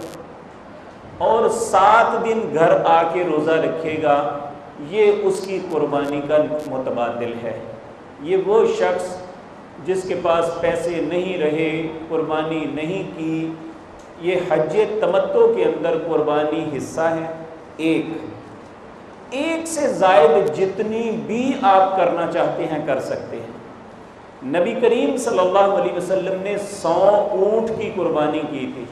اور 7 دن گھر آ کے روزہ رکھے گا۔ یہ اس کی قربانی کا متبادل ہے۔ یہ وہ شخص جس کے پاس پیسے نہیں رہے، قربانی نہیں کی، یہ حج تمتع کے اندر قربانی حصہ ہے ایک سے زائد جتنی بھی آپ کرنا چاہتے ہیں کر سکتے ہیں۔ نبی کریم صلی اللہ علیہ وسلم نے 100 اونٹ کی قربانی کی تھی۔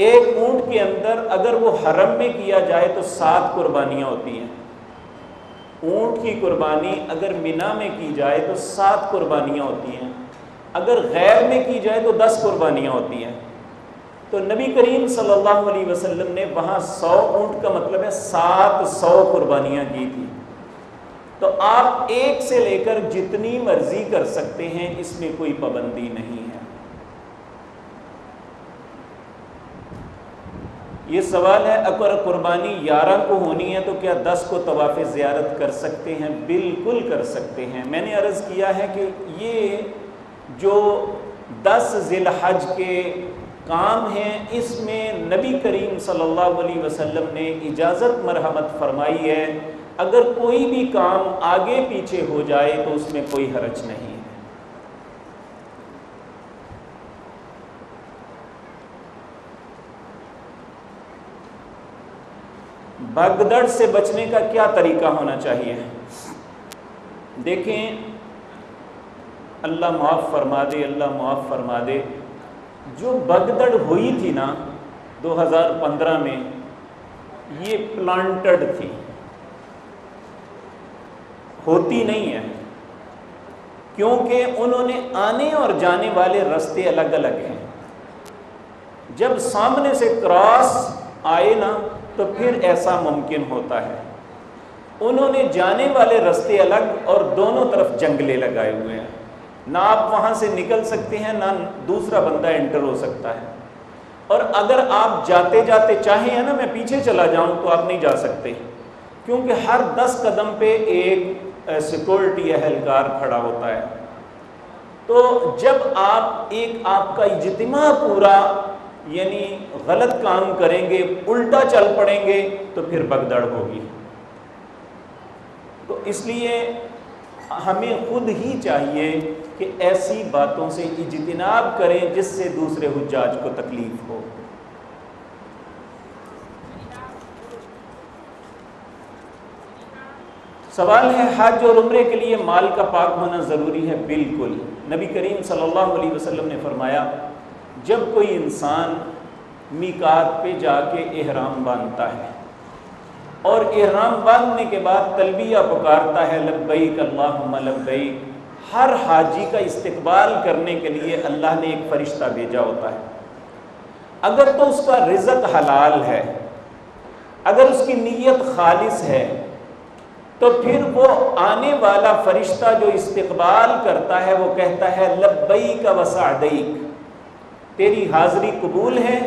ایک اونٹ کے اندر اگر وہ حرم میں کیا جائے تو 7 قربانیاں ہوتی ہیں۔ اونٹ کی قربانی اگر منا میں کی جائے تو 7 قربانیاں ہوتی ہیں، اگر غیر میں کی جائے تو 10 قربانیاں ہوتی ہیں۔ تو نبی کریم صلی اللہ علیہ وسلم نے وہاں 100 اونٹ کا مطلب ہے 700 قربانیاں کی تھی۔ تو آپ ایک سے لے کر جتنی مرضی کر سکتے ہیں، اس میں کوئی پابندی نہیں ہے۔ یہ سوال ہے اگر قربانی 11 کو ہونی ہے تو کیا 10 کو طواف زیارت کر سکتے ہیں؟ بالکل کر سکتے ہیں۔ میں نے عرض کیا ہے کہ یہ جو 10 ذی الحج کے کام ہیں، اس میں نبی کریم صلی اللہ علیہ وسلم نے اجازت مرحمت فرمائی ہے، اگر کوئی بھی کام آگے پیچھے ہو جائے تو اس میں کوئی حرج نہیں ہے۔ بھگدڑ سے بچنے کا کیا طریقہ ہونا چاہیے؟ دیکھیں، اللہ معاف فرما دے، اللہ معاف فرما دے، جو بھگدڑ ہوئی تھی نا 2015 میں، یہ پلانٹڈ تھی، ہوتی نہیں ہے، کیونکہ انہوں نے آنے اور جانے والے راستے الگ الگ ہیں۔ جب سامنے سے کراس آئے نا تو پھر ایسا ممکن ہوتا ہے۔ انہوں نے جانے والے راستے الگ اور دونوں طرف جنگلے لگائے ہوئے ہیں، نہ آپ وہاں سے نکل سکتے ہیں، نہ دوسرا بندہ انٹر ہو سکتا ہے، اور اگر آپ جاتے جاتے چاہیں نا میں پیچھے چلا جاؤں تو آپ نہیں جا سکتے، کیونکہ ہر 10 قدم پہ ایک سیکورٹی اہلکار کھڑا ہوتا ہے۔ تو جب آپ کا اجتماع پورا یعنی غلط کام کریں گے، الٹا چل پڑیں گے، تو پھر بھگدڑ ہوگی۔ تو اس لیے ہمیں خود ہی چاہیے کہ ایسی باتوں سے اجتناب کریں جس سے دوسرے حجاج کو تکلیف ہو۔ سوال ہے، حج اور عمرے کے لیے مال کا پاک ہونا ضروری ہے؟ بالکل۔ نبی کریم صلی اللہ علیہ وسلم نے فرمایا، جب کوئی انسان میقات پہ جا کے احرام باندھتا ہے اور احرام باندھنے کے بعد تلبیہ پکارتا ہے لبیک اللہم لبیک، ہر حاجی کا استقبال کرنے کے لیے اللہ نے ایک فرشتہ بھیجا ہوتا ہے۔ اگر تو اس کا رزق حلال ہے، اگر اس کی نیت خالص ہے، تو پھر وہ آنے والا فرشتہ جو استقبال کرتا ہے وہ کہتا ہے لبیک وسعدیک، تیری حاضری قبول ہے،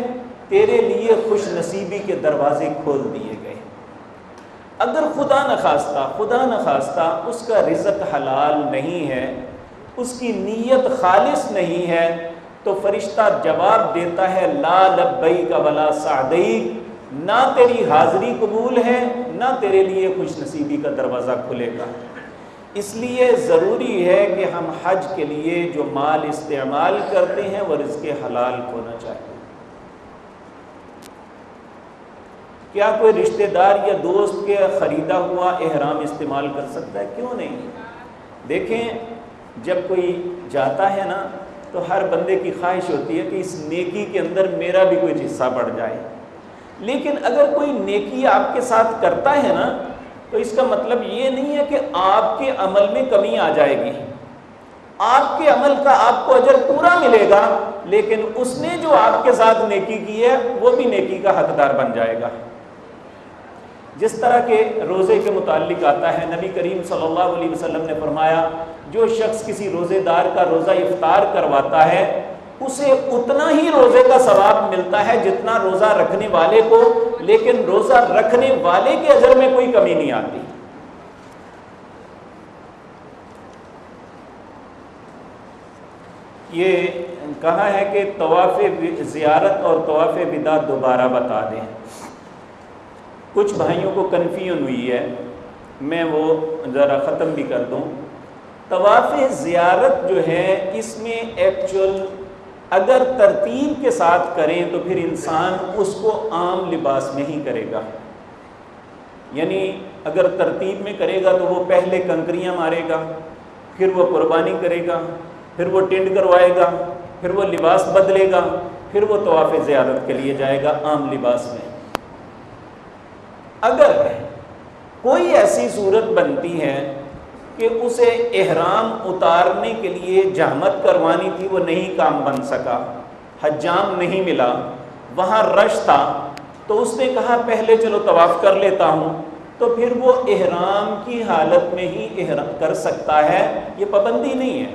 تیرے لیے خوش نصیبی کے دروازے کھول دیے گئے۔ اگر خدا نخواستہ اس کا رزق حلال نہیں ہے، اس کی نیت خالص نہیں ہے، تو فرشتہ جواب دیتا ہے لا لبیک ولا سعدیک، نہ تیری حاضری قبول ہے، نہ تیرے لیے خوش نصیبی کا دروازہ کھلے گا۔ اس لیے ضروری ہے کہ ہم حج کے لیے جو مال استعمال کرتے ہیں وہ رزق حلال ہونا چاہیے۔ کیا کوئی رشتہ دار یا دوست کے خریدا ہوا احرام استعمال کر سکتا ہے؟ کیوں نہیں؟ دیکھیں، جب کوئی جاتا ہے نا تو ہر بندے کی خواہش ہوتی ہے کہ اس نیکی کے اندر میرا بھی کوئی حصہ بڑھ جائے، لیکن اگر کوئی نیکی آپ کے ساتھ کرتا ہے نا تو اس کا مطلب یہ نہیں ہے کہ آپ کے عمل میں کمی آ جائے گی، آپ کے عمل کا آپ کو اجر پورا ملے گا، لیکن اس نے جو آپ کے ساتھ نیکی کی ہے وہ بھی نیکی کا حقدار بن جائے گا۔ جس طرح کے روزے کے متعلق آتا ہے، نبی کریم صلی اللہ علیہ وسلم نے فرمایا، جو شخص کسی روزے دار کا روزہ افطار کرواتا ہے اسے اتنا ہی روزے کا ثواب ملتا ہے جتنا روزہ رکھنے والے کو، لیکن روزہ رکھنے والے کے اجر میں کوئی کمی نہیں آتی۔ یہ کہا ہے کہ طواف زیارت اور طواف وداع دوبارہ بتا دیں۔ کچھ بھائیوں کو کنفیوژن ہوئی ہے، میں وہ ذرا ختم بھی کر دوں۔ طواف زیارت جو ہے اس میں ایکچول اگر ترتیب کے ساتھ کریں تو پھر انسان اس کو عام لباس میں ہی کرے گا، یعنی اگر ترتیب میں کرے گا تو وہ پہلے کنکریاں مارے گا، پھر وہ قربانی کرے گا، پھر وہ ٹینڈ کروائے گا، پھر وہ لباس بدلے گا، پھر وہ طواف زیارت کے لیے جائے گا عام لباس میں۔ اگر کوئی ایسی صورت بنتی ہے کہ اسے احرام اتارنے کے لیے جامت کروانی تھی، وہ نہیں کام بن سکا، حجام نہیں ملا، وہاں رش تھا، تو اس نے کہا پہلے چلو طواف کر لیتا ہوں، تو پھر وہ احرام کی حالت میں ہی احرام کر سکتا ہے، یہ پابندی نہیں ہے۔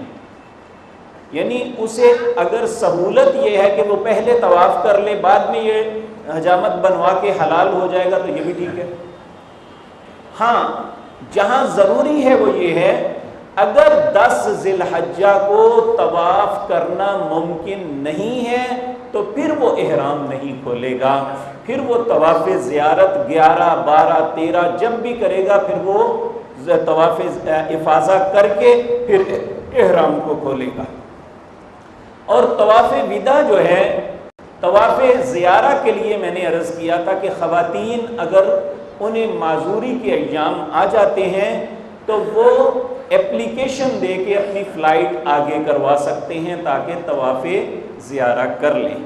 یعنی اسے اگر سہولت یہ ہے کہ وہ پہلے طواف کر لے بعد میں یہ حجامت بنوا کے حلال ہو جائے گا تو یہ بھی ٹھیک ہے۔ ہاں، جہاں ضروری ہے وہ یہ ہے اگر 10 ذی الحجہ کو طواف کرنا ممکن نہیں ہے تو پھر وہ احرام نہیں کھولے گا، پھر وہ طواف زیارت 11 12 13 جب بھی کرے گا پھر وہ طواف افاضہ کر کے پھر احرام کو کھولے گا۔ اور طواف وداع جو ہے، طواف زیارہ کے لیے میں نے عرض کیا تھا کہ خواتین اگر انہیں معذوری کے ایام آ جاتے ہیں تو وہ اپلیکیشن دے کے اپنی فلائٹ آگے کروا سکتے ہیں تاکہ طواف زیارہ کر لیں۔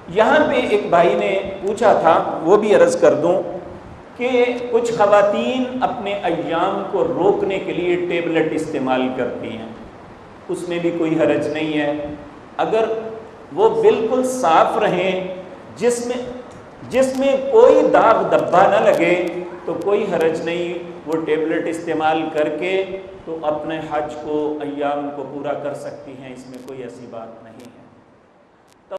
یہاں پہ ایک بھائی نے پوچھا تھا، وہ بھی عرض کر دوں کہ کچھ خواتین اپنے ایام کو روکنے کے لیے ٹیبلٹ استعمال کرتی ہیں، اس میں بھی کوئی حرج نہیں ہے اگر وہ بالکل صاف رہیں، جس میں کوئی داغ دھبا نہ لگے تو کوئی حرج نہیں، وہ ٹیبلٹ استعمال کر کے تو اپنے حج کو ایام کو پورا کر سکتی ہیں، اس میں کوئی ایسی بات نہیں ہے۔